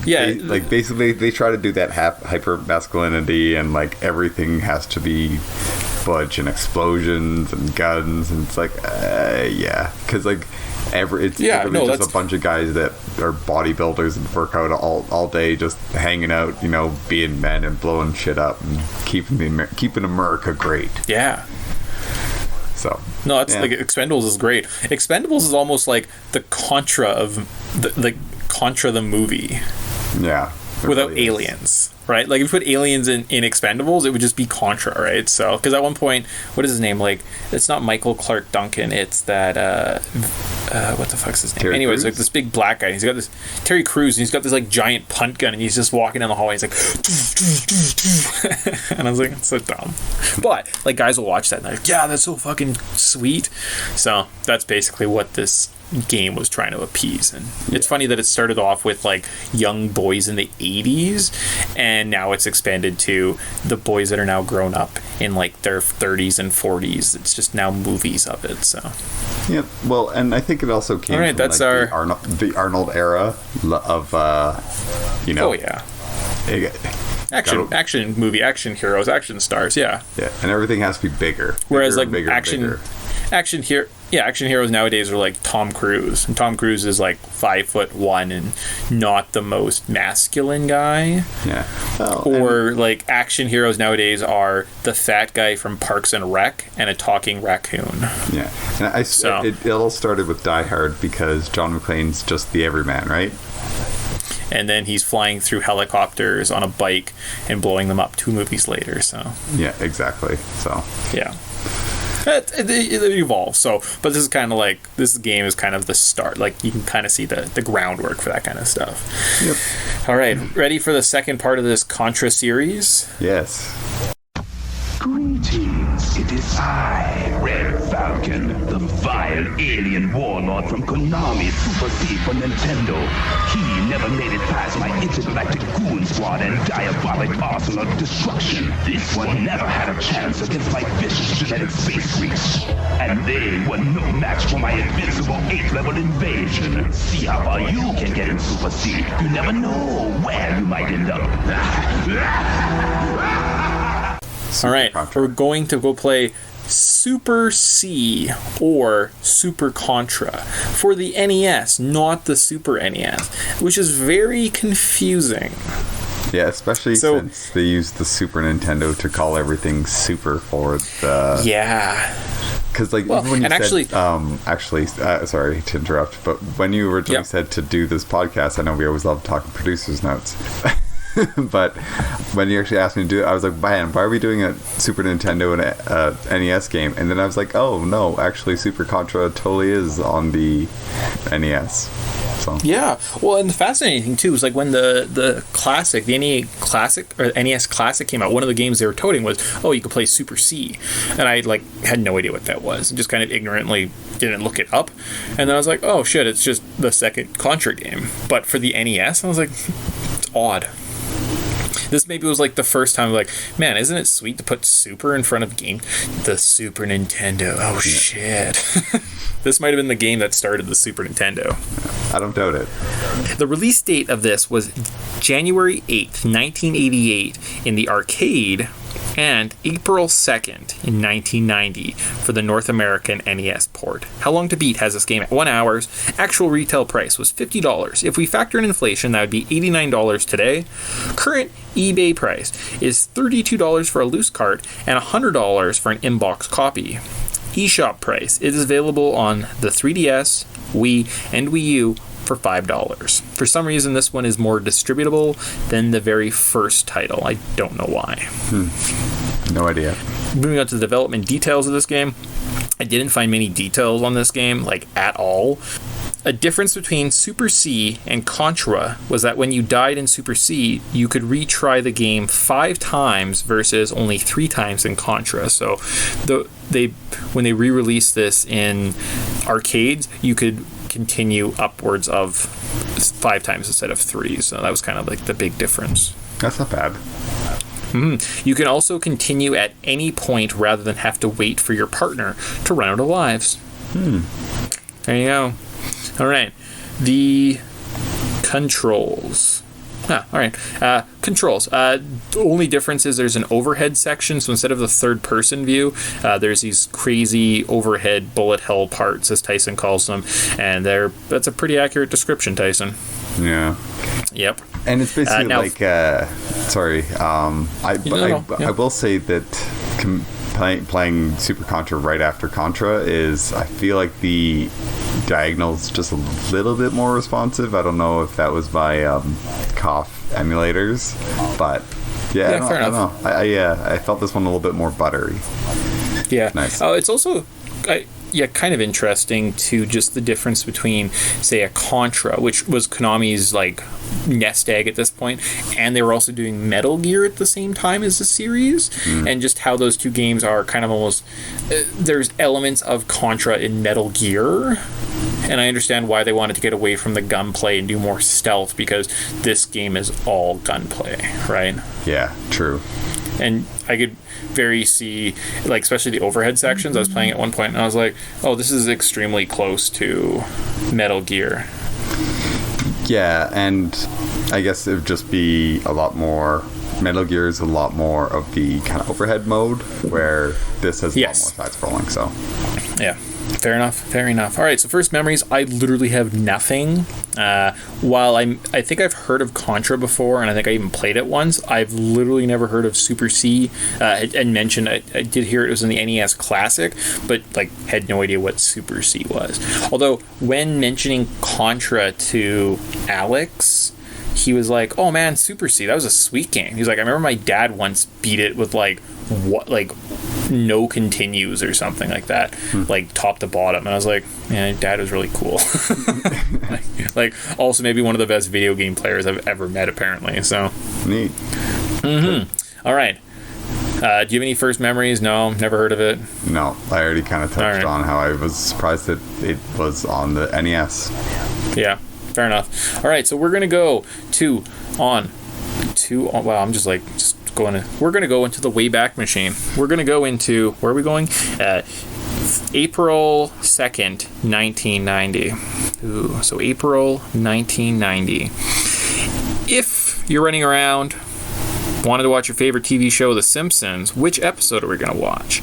basically they try to do that hyper masculinity, and like everything has to be fudge and explosions and guns, and it's like because like It's literally just a bunch of guys that are bodybuilders and work out all day, just hanging out, being men and blowing shit up and keeping America great. Yeah. So no, that's like Expendables is great. Expendables is almost like the Contra of the Contra the movie. Yeah. Without really aliens, right? Like if you put aliens in Expendables, it would just be Contra, right? So because at one point, what is his name? Like it's not Michael Clark Duncan. It's that what the fuck's his name? Terry Anyways, Crews? like this big black guy. He's got this Terry Crews, and he's got this like giant punt gun, and he's just walking down the hallway. He's like, and I was like, it's so dumb. But like guys will watch that and they're like, yeah, that's so fucking sweet. So that's basically what this game was trying to appease. And it's funny that it started off with like young boys in the 80s, and now it's expanded to the boys that are now grown up in like their 30s and 40s. It's just now movies of it. So yeah, well, and I think it also came from that's like the Arnold era of oh yeah, action movie, action heroes, action stars. Yeah, and everything has to be bigger. Whereas like bigger, action heroes nowadays are like Tom Cruise, and Tom Cruise is like 5'1" and not the most masculine guy. Yeah. Or like action heroes nowadays are the fat guy from Parks and Rec and a talking raccoon. Yeah, and it all started with Die Hard because John McClane's just the everyman, right? And then he's flying through helicopters on a bike and blowing them up 2 movies later. So yeah, exactly. So yeah. It evolves. So, but this is kind of like, this game is kind of the start. Like you can kind of see the groundwork for that kind of stuff. Yep. All right, ready for the second part of this Contra series? Yes. Greetings, it is I, Red Falcon, the vile alien warlord from Konami Super C for Nintendo. He never made it past my intergalactic goon squad and diabolic arsenal of destruction. This one never had a chance against my vicious genetic space freaks. And they were no match for my invincible 8th level invasion. See how far you can get in Super C. You never know where you might end up. All right, we're going to go play Super C or Super Contra for the NES, not the Super NES, which is very confusing. Yeah, especially since they used the Super Nintendo to call everything Super for the... Yeah. Because like even when you said, sorry to interrupt, but when you originally said to do this podcast, I know we always love talking producers' notes. But when you actually asked me to do it, I was like, man, why are we doing a Super Nintendo and NES game? And then I was like, oh no, actually Super Contra totally is on the NES. So yeah, well, and the fascinating thing too is like when the classic, the NES Classic came out, one of the games they were toting was, oh, you could play Super C, and I like had no idea what that was, and just kind of ignorantly didn't look it up, and then I was like, oh shit, it's just the second Contra game, but for the NES, I was like, it's odd. This maybe was like the first time, like, man, isn't it sweet to put Super in front of game? The Super Nintendo. Oh, shit. This might have been the game that started the Super Nintendo. I don't doubt it. The release date of this was January 8th, 1988 in the arcade, and April 2nd in 1990 for the North American NES port. How Long to Beat has this game at 1 hour. Actual retail price was $50. If we factor in inflation, that would be $89 today. Current eBay price is $32 for a loose cart and $100 for an in-box copy. eShop price, it is available on the 3DS, Wii, and Wii U for $5. For some reason, this one is more distributable than the very first title. I don't know why. No idea. Moving on to the development details of this game, I didn't find many details on this game, like at all. A difference between Super C and Contra was that when you died in Super C, you could retry the game 5 times versus only 3 times in Contra. So when they re-released this in arcades, you could continue upwards of 5 times instead of 3. So that was kind of like the big difference. That's not bad. You can also continue at any point rather than have to wait for your partner to run out of lives. There you go. All right. The controls. All right. Controls. The only difference is there's an overhead section, so instead of the third-person view, there's these crazy overhead bullet hell parts, as Tyson calls them, and that's a pretty accurate description, Tyson. Yeah. Yep. And it's basically now, I will say that playing Super Contra right after Contra is, I feel like the diagonal's just a little bit more responsive. I don't know if that was by cough emulators, but I don't know. I felt this one a little bit more buttery. Yeah. Nice. It's also kind of interesting to just the difference between, say, a Contra, which was Konami's like nest egg at this point, and they were also doing Metal Gear at the same time as the series, and just how those two games are kind of almost there's elements of Contra in Metal Gear, and I understand why they wanted to get away from the gunplay and do more stealth, because this game is all gunplay, right? Yeah, true. And I could see, like, especially the overhead sections. I was playing at one point and I was like, oh, this is extremely close to Metal Gear. Yeah, and I guess it would just be a lot more. Metal Gear is a lot more of the kind of overhead mode, where this has a lot more side-scrolling, so. Yeah. Fair enough. All right, so first memories, I literally have nothing. While I think I've heard of Contra before, and I think I even played it once, I've literally never heard of Super C. And mentioned, I did hear it was in the NES Classic, but like had no idea what Super C was. Although, when mentioning Contra to Alex, he was like, oh man, Super C, that was a sweet game. He's like, I remember my dad once beat it with like no continues or something like that, like top to bottom. And I was like, man, Dad was really cool. like also maybe one of the best video game players I've ever met, apparently. So neat. All right. Do you have any first memories? No, never heard of it. No, I already kind of touched on how I was surprised that it was on the NES. Yeah, fair enough. All right, so we're gonna go wow, I'm just we're going to go into the Wayback Machine. We're going to go into, where are we going? April 2nd, 1990. Ooh, so April 1990. If you're running around, wanted to watch your favorite TV show, The Simpsons, which episode are we going to watch?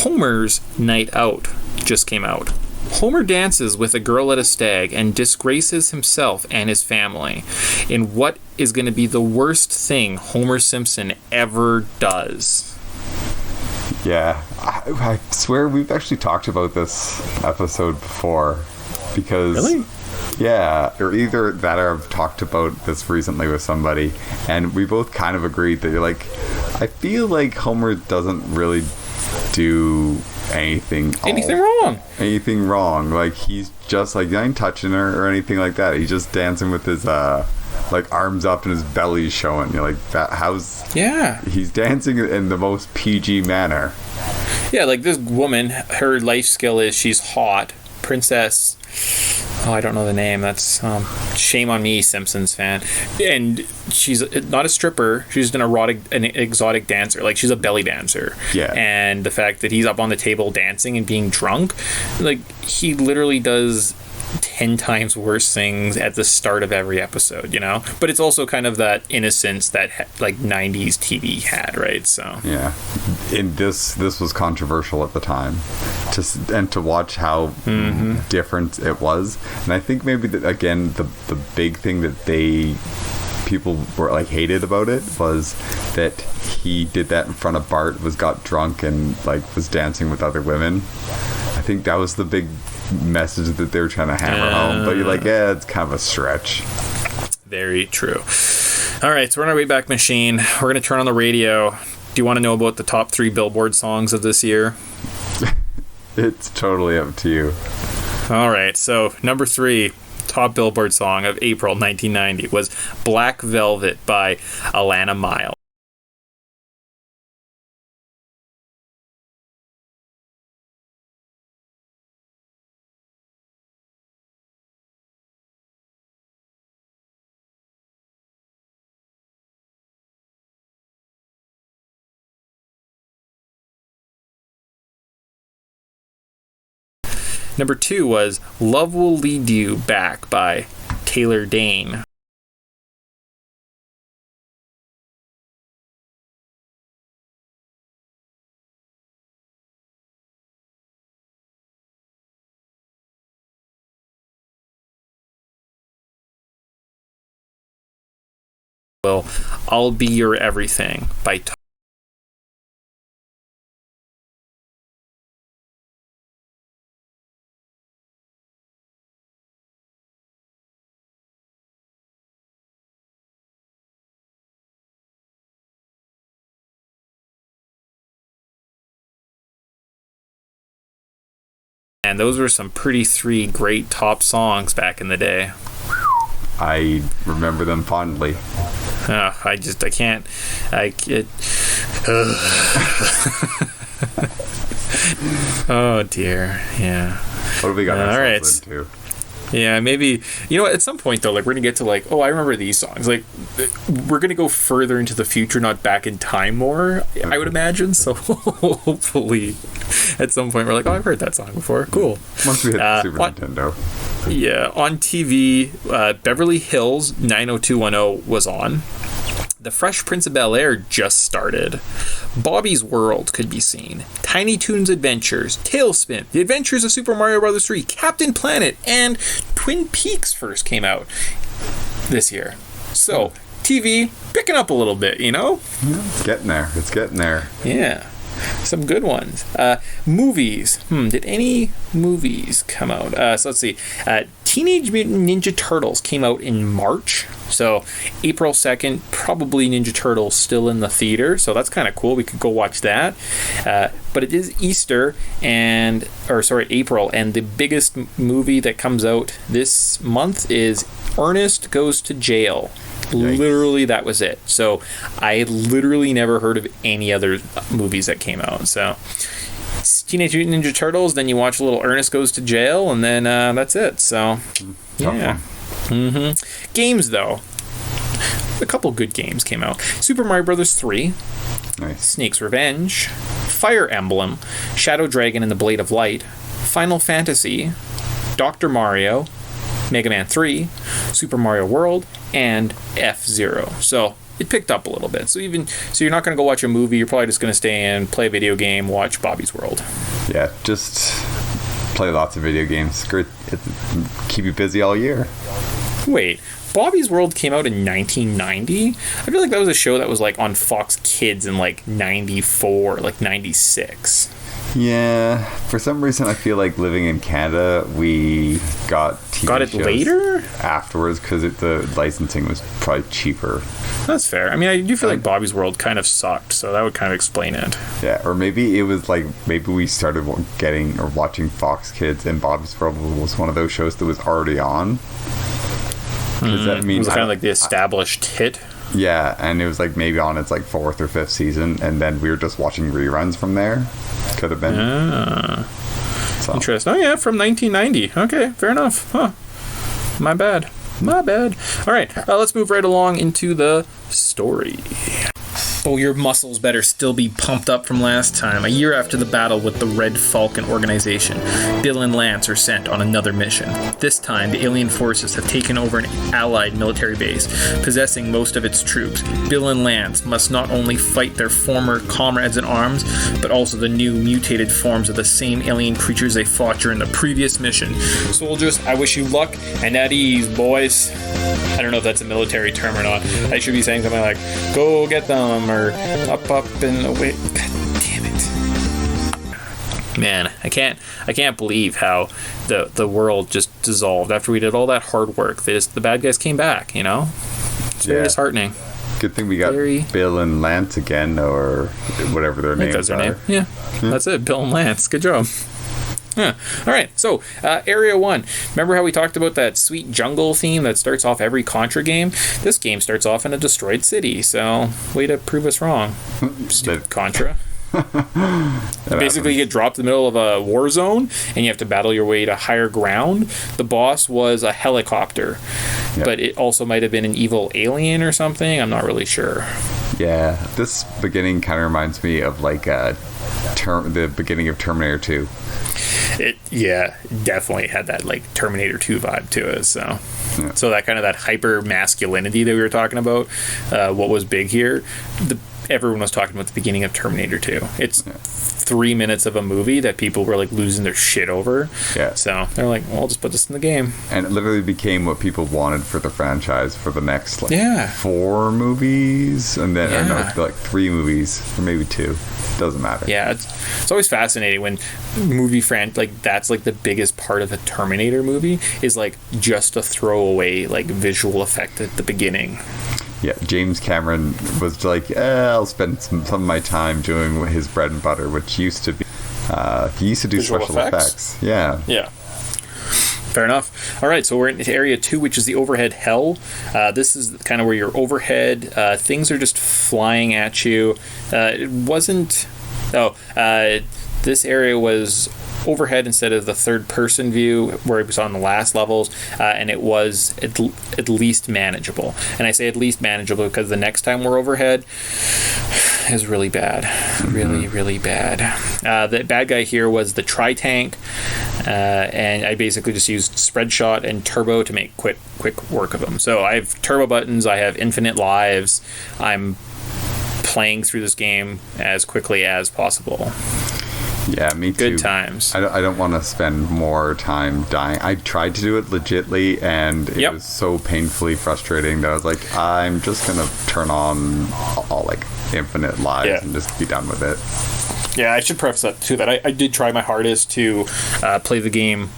Homer's Night Out just came out. Homer dances with a girl at a stag and disgraces himself and his family in what is going to be the worst thing Homer Simpson ever does. Yeah, I swear we've actually talked about this episode before, because... Really? Yeah, or either that or I've talked about this recently with somebody, and we both kind of agreed that, like, I feel like Homer doesn't really do anything wrong. Like, he's just like, I ain't touching her or anything like that. He's just dancing with his like arms up and his belly showing. You're like, that he's dancing in the most PG manner. Yeah, like this woman, her life skill is she's hot, Princess, I don't know the name, that's shame on me, Simpsons fan, and she's not a stripper, she's an exotic dancer, like she's a belly dancer. Yeah. And the fact that he's up on the table dancing and being drunk, like he literally does 10 times worse things at the start of every episode, you know? But it's also kind of that innocence that like 90s TV had, right? So yeah, and this was controversial at the time, to watch how different it was. And I think maybe that, again, the big thing that people were like hated about it was that he did that in front of Bart, got drunk and like was dancing with other women. I think that was the big message that they were trying to hammer home, but you're like, yeah, it's kind of a stretch. Very true. All right, so we're on our Wayback Machine. We're going to turn on the radio. Do you want to know about the top 3 Billboard songs of this year? It's totally up to you. All right, so number 3 top Billboard song of April 1990 was Black Velvet by Alana Miles. Number 2 was Love Will Lead You Back by Taylor Dayne. Well, I'll Be Your Everything by And those were some three great top songs back in the day. I remember them fondly. I can't. Oh dear. Yeah. What have we got all right. into? Yeah, maybe, at some point though, like, we're gonna get to like, oh, I remember these songs. Like, we're gonna go further into the future, not back in time more, I would imagine. So hopefully at some point we're like, oh, I've heard that song before. Cool. Once we hit the Super Nintendo. Yeah, on TV, Beverly Hills 90210 was on. The Fresh Prince of Bel-Air just started. Bobby's World could be seen. Tiny Toons Adventures, Tailspin, The Adventures of Super Mario Bros. 3, Captain Planet, and Twin Peaks first came out this year. So, TV picking up a little bit, Yeah, it's getting there. It's getting there. Yeah. Some good ones. Movies. Did any movies come out? So let's see. Teenage Mutant Ninja Turtles came out in March. So April 2nd, probably Ninja Turtles still in the theater. So that's kind of cool. We could go watch that. But it is April. And the biggest movie that comes out this month is Ernest Goes to Jail. Yikes. Literally, that was it. So I literally never heard of any other movies that came out. So it's Teenage Mutant Ninja Turtles, then you watch a little Ernest Goes to Jail, and then that's it. So yeah. Games though, a couple good games came out. Super Mario Bros. 3, nice. Snake's Revenge, Fire Emblem, Shadow Dragon and the Blade of Light, Final Fantasy, Dr. Mario, Mega Man 3, Super Mario World, and F-Zero. So it picked up a little bit. So you're not going to go watch a movie. You're probably just going to stay in, play a video game, watch Bobby's World. Yeah, just play lots of video games. Great, keep you busy all year. Wait, Bobby's World came out in 1990? I feel like that was a show that was like on Fox Kids in like 94, like 96. Yeah, for some reason I feel like living in Canada, we got TV it shows later afterwards because the licensing was probably cheaper. That's fair. I mean, I do feel like Bobby's World kind of sucked, so that would kind of explain it. Yeah, or maybe it was like, maybe we started getting or watching Fox Kids and Bobby's World was one of those shows that was already on. Does that mean it was kind of like the established hit? Yeah, and it was like maybe on its like 4th or 5th season, and then we were just watching reruns from there. Could have been. So. Interesting. Oh yeah, from 1990. Okay, fair enough. Huh. My bad. All right, let's move right along into the story. Oh, your muscles better still be pumped up from last time. A year after the battle with the Red Falcon organization, Bill and Lance are sent on another mission. This time, the alien forces have taken over an allied military base, possessing most of its troops. Bill and Lance must not only fight their former comrades in arms, but also the new mutated forms of the same alien creatures they fought during the previous mission. Soldiers, I wish you luck and at ease, boys. I don't know if that's a military term or not. I should be saying something like, go get them, or up and away. God damn it. Man, I can't believe how the world just dissolved after we did all that hard work. The bad guys came back, It's very disheartening. Good thing we got Bill and Lance again, or whatever their names are. Name. Yeah, that's it. Bill and Lance. Good job. Yeah. All right. So, Area 1. Remember how we talked about that sweet jungle theme that starts off every Contra game? This game starts off in a destroyed city. So, way to prove us wrong. Stupid Contra. Basically, you get dropped in the middle of a war zone, and you have to battle your way to higher ground. The boss was a helicopter, but it also might have been an evil alien or something. I'm not really sure. Yeah, this beginning kind of reminds me of like the beginning of Terminator 2. It definitely had that like Terminator 2 vibe to it. So Yeah. So that kind of that hyper masculinity that we were talking about, what was big here, everyone was talking about the beginning of Terminator 2. It's 3 minutes of a movie that people were like losing their shit over. Yeah. So they're like, well, I'll just put this in the game. And it literally became what people wanted for the franchise for the next 4 movies, and then or no, like 3 movies, or maybe 2. Doesn't matter. Yeah, it's always fascinating when like that's like the biggest part of a Terminator movie is like just a throwaway like visual effect at the beginning. Yeah, James Cameron was like, I'll spend some of my time doing his bread and butter, which used to be, he used to do visual special effects. Yeah. Yeah. Fair enough. All right, so we're in Area 2, which is the overhead hell. This is kind of where you're overhead. Things are just flying at you. It wasn't... this area was overhead instead of the third-person view where it was on the last levels, and it was at least manageable. And I say at least manageable because the next time we're overhead is really bad. Really, really bad. The bad guy here was the Tri-Tank, and I basically just used Spread Shot and Turbo to make quick work of them. So I have Turbo buttons, I have infinite lives, I'm playing through this game as quickly as possible. Yeah, me too. Good times. I don't want to spend more time dying. I tried to do it legitly, and it was so painfully frustrating that I was like, I'm just going to turn on all like infinite lives and just be done with it. Yeah, I should preface that too, that I did try my hardest to play the game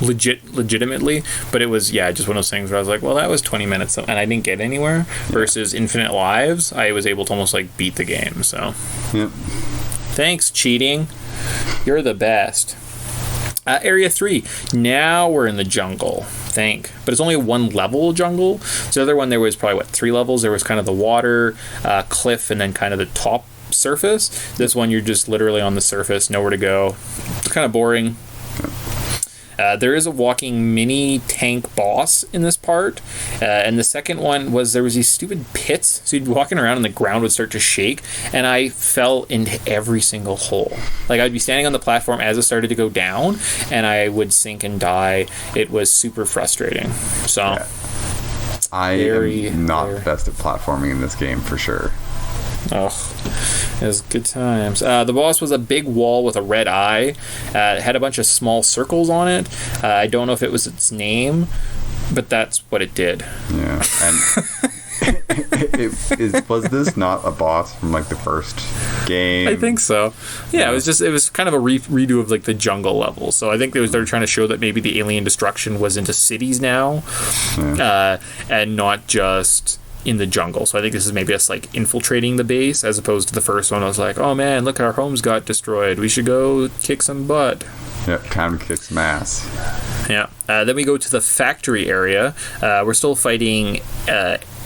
legitimately, but it was just one of those things where I was like, well, that was 20 minutes and I didn't get anywhere, versus infinite lives I was able to almost like beat the game. So thanks, cheating. You're the best. Area 3. Now we're in the jungle, but it's only one level jungle. So the other one, there was probably 3 levels. There was kind of the water, cliff, and then kind of the top surface. This one, you're just literally on the surface, nowhere to go. It's kind of boring. There is a walking mini tank boss in this part, and the second one was there was these stupid pits, so you'd be walking around and the ground would start to shake, and I fell into every single hole. Like, I'd be standing on the platform as it started to go down, and I would sink and die. It was super frustrating. So I am not best at platforming in this game for sure. Oh, it was good times. The boss was a big wall with a red eye. It had a bunch of small circles on it. I don't know if it was its name, but that's what it did. Yeah, and was this not a boss from like the first game? I think so. Yeah, it was kind of a redo of like the jungle level. So I think they were trying to show that maybe the alien destruction was into cities now, and not just in the jungle. So I think this is maybe us like infiltrating the base, as opposed to the first one. I was like, oh man, look, our homes got destroyed, we should go kick some butt. Yeah, time to kick some ass. Yeah. Then we go to the factory area. We're still fighting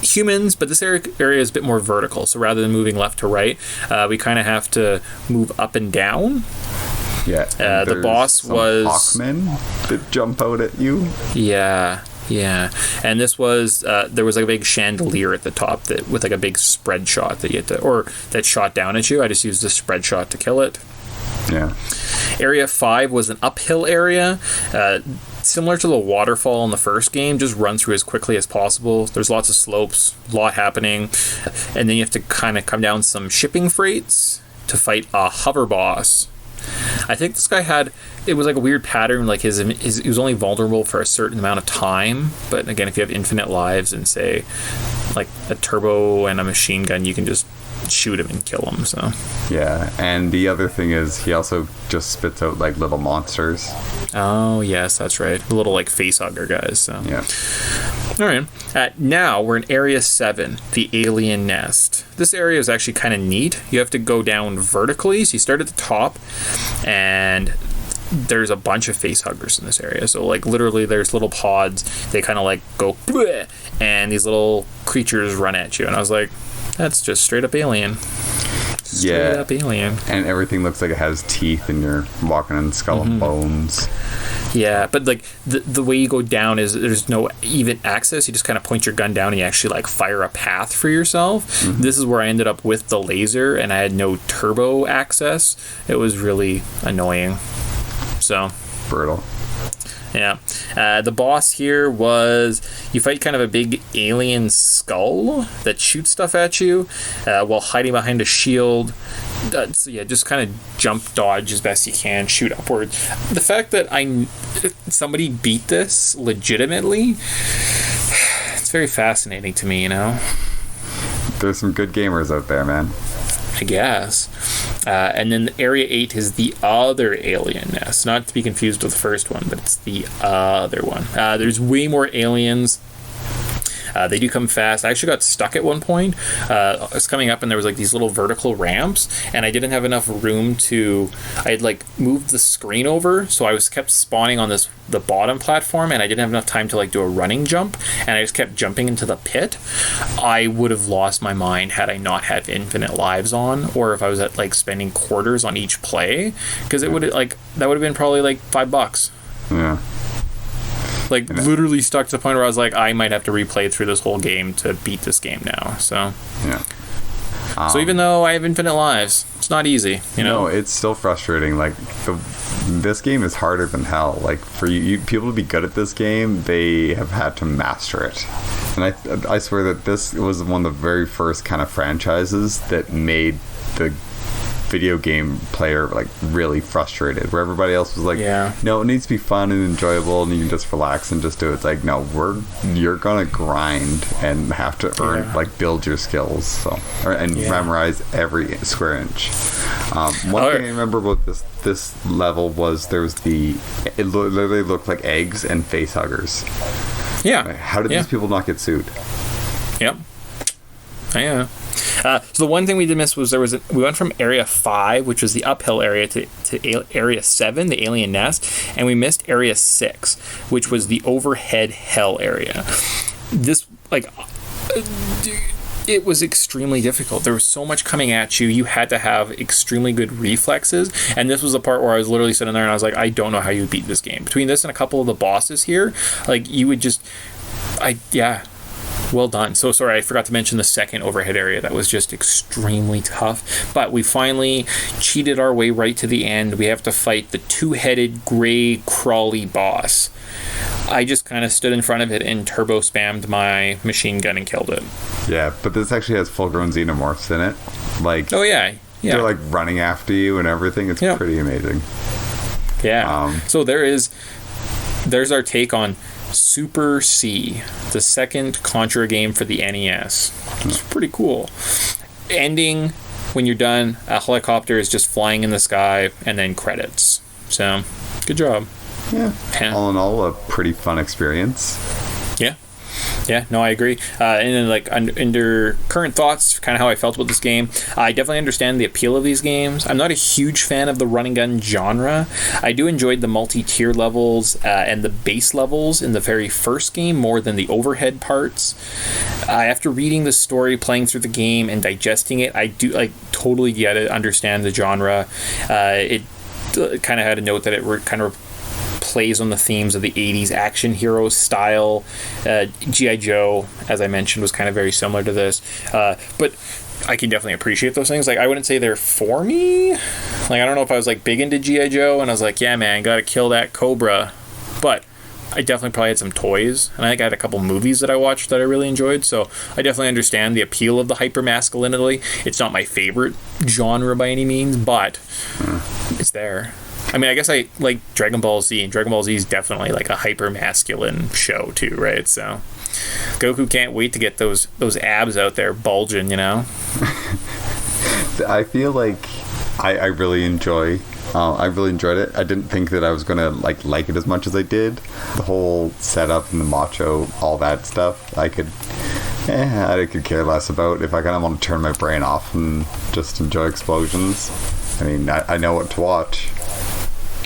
humans, but this area is a bit more vertical. So rather than moving left to right, we kind of have to move up and down. Yeah. The boss was Hawkmen that jump out at you. Yeah, and this was there was like a big chandelier at the top that with like a big spread shot that you had to, or that shot down at you. I just used the spread shot to kill it. Yeah. Area 5 was an uphill area, similar to the waterfall in the first game. Just run through as quickly as possible. There's lots of slopes, a lot happening, and then you have to kind of come down some shipping freights to fight a hover boss. I think this guy it was like a weird pattern, like he was only vulnerable for a certain amount of time, but again, if you have infinite lives and say like a turbo and a machine gun, you can just shoot him and kill him. So yeah, and the other thing is he also just spits out like little monsters. Oh yes, that's right, the little like face hugger guys. So yeah. All right. Now we're in Area 7, the alien nest. This area is actually kind of neat. You have to go down vertically, so you start at the top, and there's a bunch of face huggers in this area. So like literally there's little pods. They kind of like go bleh, and these little creatures run at you. And I was like, that's just straight up alien. Straight up alien. And everything looks like it has teeth, and you're walking on skull and bones. Yeah, but like the way you go down is there's no even access. You just kind of point your gun down and you actually like fire a path for yourself. This is where I ended up with the laser, and I had no turbo access. It was really annoying. So brutal. Yeah. The boss here was you fight kind of a big alien skull that shoots stuff at you while hiding behind a shield. So yeah, just kind of jump dodge as best you can, shoot upward. The fact that somebody beat this legitimately, it's very fascinating to me, you know? There's some good gamers out there, man. I guess. And then Area 8 is the other alien nest. Not to be confused with the first one, but it's the other one. There's way more aliens. They do come fast. I actually got stuck at one point. I was coming up and there was like these little vertical ramps, and I didn't have enough room to... I had like moved the screen over, so I was kept spawning on the bottom platform, and I didn't have enough time to like do a running jump, and I just kept jumping into the pit. I would have lost my mind had I not had infinite lives on, or if I was at like spending quarters on each play, because it would like that would have been probably like $5. Yeah. Like, literally stuck to the point where I was like, I might have to replay through this whole game to beat this game now. So, yeah. So even though I have infinite lives, it's not easy, you know? No, it's still frustrating. Like, this game is harder than hell. Like, for you people to be good at this game, they have had to master it. And I swear that this was one of the very first kind of franchises that made the video game player like really frustrated, where everybody else was like, no, it needs to be fun and enjoyable and you can just relax and just do it. It's like, no, you're gonna grind and have to earn, like, build your skills, memorize every square inch. One thing I remember about this level was it literally looked like eggs and face huggers. How did these people not get sued? So the one thing we did miss was we went from Area 5, which was the uphill area, to Area 7, the alien nest, and we missed Area 6, which was the overhead hell area. This, like, it was extremely difficult. There was so much coming at you. You had to have extremely good reflexes, and this was the part where I was literally sitting there and I was like, I don't know how you beat this game. Between this and a couple of the bosses here, like, you would just... Well done. So sorry, I forgot to mention the second overhead area. That was just extremely tough. But we finally cheated our way right to the end. We have to fight the two-headed gray crawly boss. I just kind of stood in front of it and turbo spammed my machine gun and killed it. Yeah, but this actually has full-grown xenomorphs in it. Like, oh yeah. They're like running after you and everything. It's pretty amazing. Yeah. So there's our take on Super C, the second Contra game for the NES. It's pretty cool. Ending, when you're done, a helicopter is just flying in the sky, and then credits. So, good job. Yeah. All in all, a pretty fun experience. Yeah, no, I agree. And then, like, under current thoughts, kind of how I felt about this game, I definitely understand the appeal of these games. I'm not a huge fan of the run and gun genre. I do enjoy the multi-tier levels and the base levels in the very first game more than the overhead parts. After reading the story, playing through the game, and digesting it, I do, like, totally get it, understand the genre. It kind of had a note that it kind of plays on the themes of the 80s action hero style. G.I. Joe, as I mentioned, was kind of very similar to this. But I can definitely appreciate those things. Like, I wouldn't say they're for me. Like, I don't know if I was, like, big into G.I. Joe and I was like, yeah, man, gotta kill that Cobra. But I definitely probably had some toys, and I think I had a couple movies that I watched that I really enjoyed, so I definitely understand the appeal of the hyper-masculinity. It's not my favorite genre by any means, but it's there. I mean, I guess I like Dragon Ball Z, and Dragon Ball Z is definitely like a hyper-masculine show too, right? So Goku can't wait to get those abs out there bulging, you know? I feel like I really enjoyed it. I didn't think that I was gonna like it as much as I did. The whole setup and the macho, all that stuff, I could care less about if I kind of want to turn my brain off and just enjoy explosions. I mean, I know what to watch.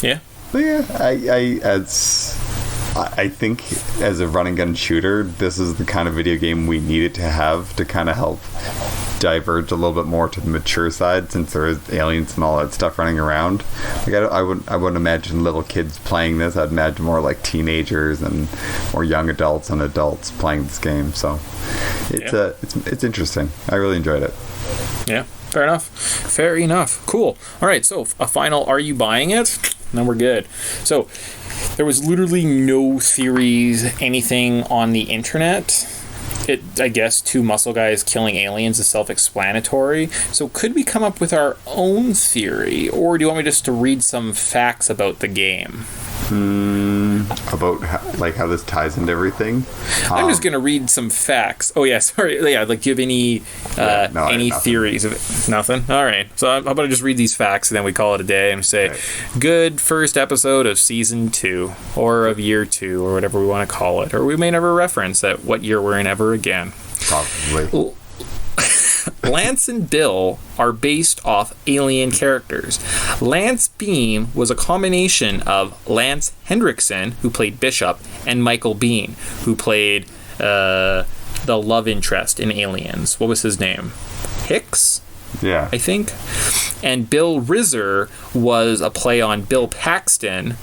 Yeah. But yeah, I think as a run and gun shooter, this is the kind of video game we needed to have to kind of help diverge a little bit more to the mature side, since there is aliens and all that stuff running around. Like, I wouldn't imagine little kids playing this. I'd imagine more like teenagers and more young adults and adults playing this game. So it's interesting. I really enjoyed it. Yeah. Fair enough. Cool. All right, so a final, are you buying it? And then we're good. So There was literally no theories, anything on the internet. I guess 2 muscle guys killing aliens is self-explanatory. So could we come up with our own theory? Or do you want me just to read some facts about the game? About how this ties into everything. I'm just gonna read some facts. Oh yeah, sorry. Yeah, like, do you have any any theories of it? Nothing. All right. So I'm about to just read these facts and then we call it a day and say, good first episode of season 2 or of year 2 or whatever we want to call it, or we may never reference that what year we're in ever again. Probably. Lance and Bill are based off alien characters. Lance Beam was a combination of Lance Hendrickson, who played Bishop, and Michael Biehn, who played the love interest in Aliens. What was his name? Hicks? Yeah. I think. And Bill Rizzer was a play on Bill Paxton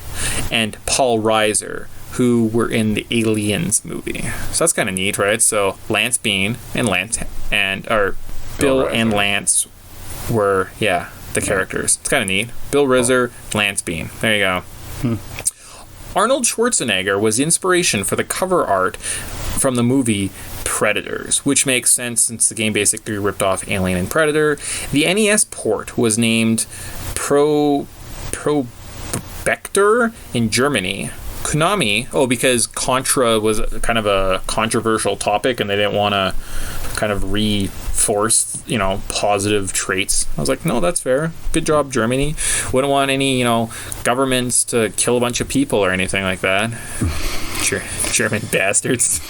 and Paul Reiser, who were in the Aliens movie. So that's kind of neat, right? So Lance Bean and Bill and Lance were, the characters. It's kind of neat. Bill Rizzer, Lance Bean. There you go. Arnold Schwarzenegger was the inspiration for the cover art from the movie Predators, which makes sense since the game basically ripped off Alien and Predator. The NES port was named Probector in Germany. Konami, because Contra was kind of a controversial topic and they didn't want to kind of reinforce, positive traits. I was like, no, that's fair. Good job, Germany. Wouldn't want any, governments to kill a bunch of people or anything like that. German bastards.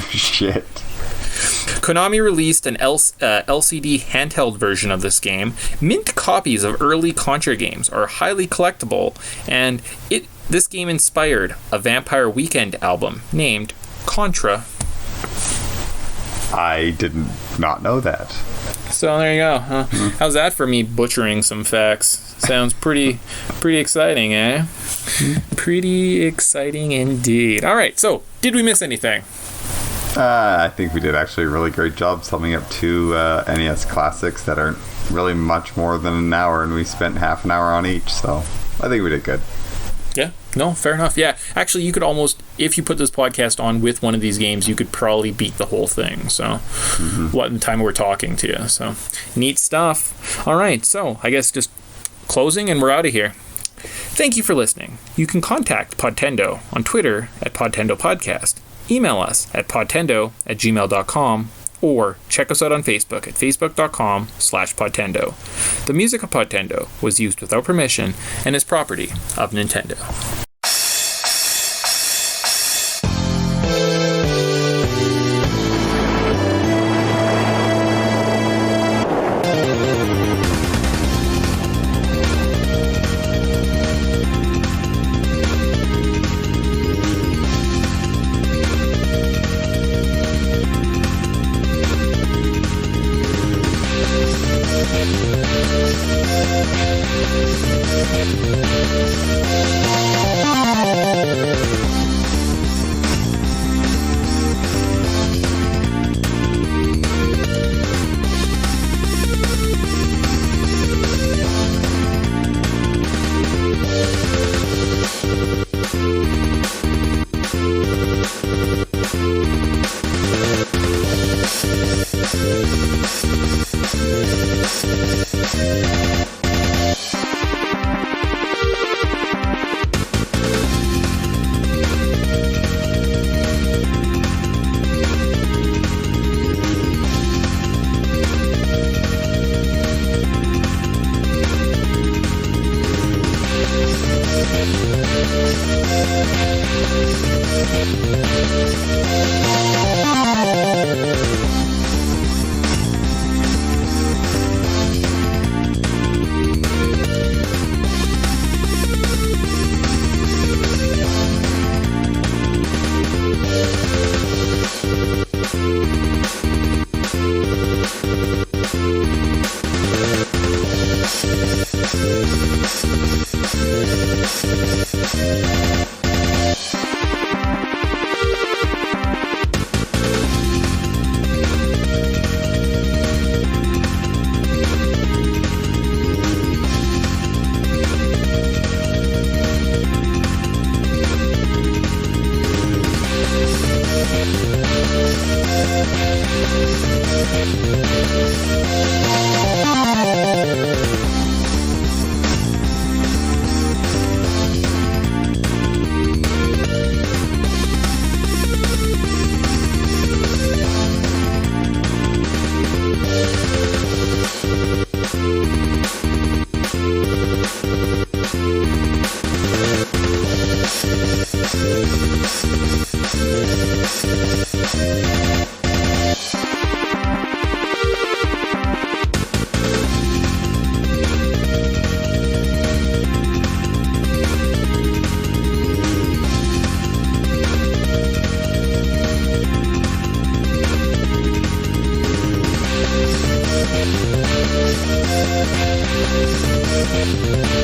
Shit. Konami released an LCD handheld version of this game. Mint copies of early Contra games are highly collectible, and this game inspired a Vampire Weekend album named Contra. I did not know that. So there you go. How's that for me butchering some facts? Sounds pretty exciting, eh? Pretty exciting indeed. All right, so did we miss anything? I think we did actually a really great job summing up 2 NES classics that aren't really much more than an hour, and we spent half an hour on each, so I think we did good. Yeah, no, fair enough. Yeah, actually, you could almost, if you put this podcast on with one of these games, you could probably beat the whole thing. So, what in the time we're talking to you. So, neat stuff. All right, so I guess just closing and we're out of here. Thank you for listening. You can contact Podtendo on Twitter at Podtendo Podcast. Email us at podtendo@gmail.com or check us out on Facebook at facebook.com/Podtendo. The music of Podtendo was used without permission and is property of Nintendo. We'll be right back.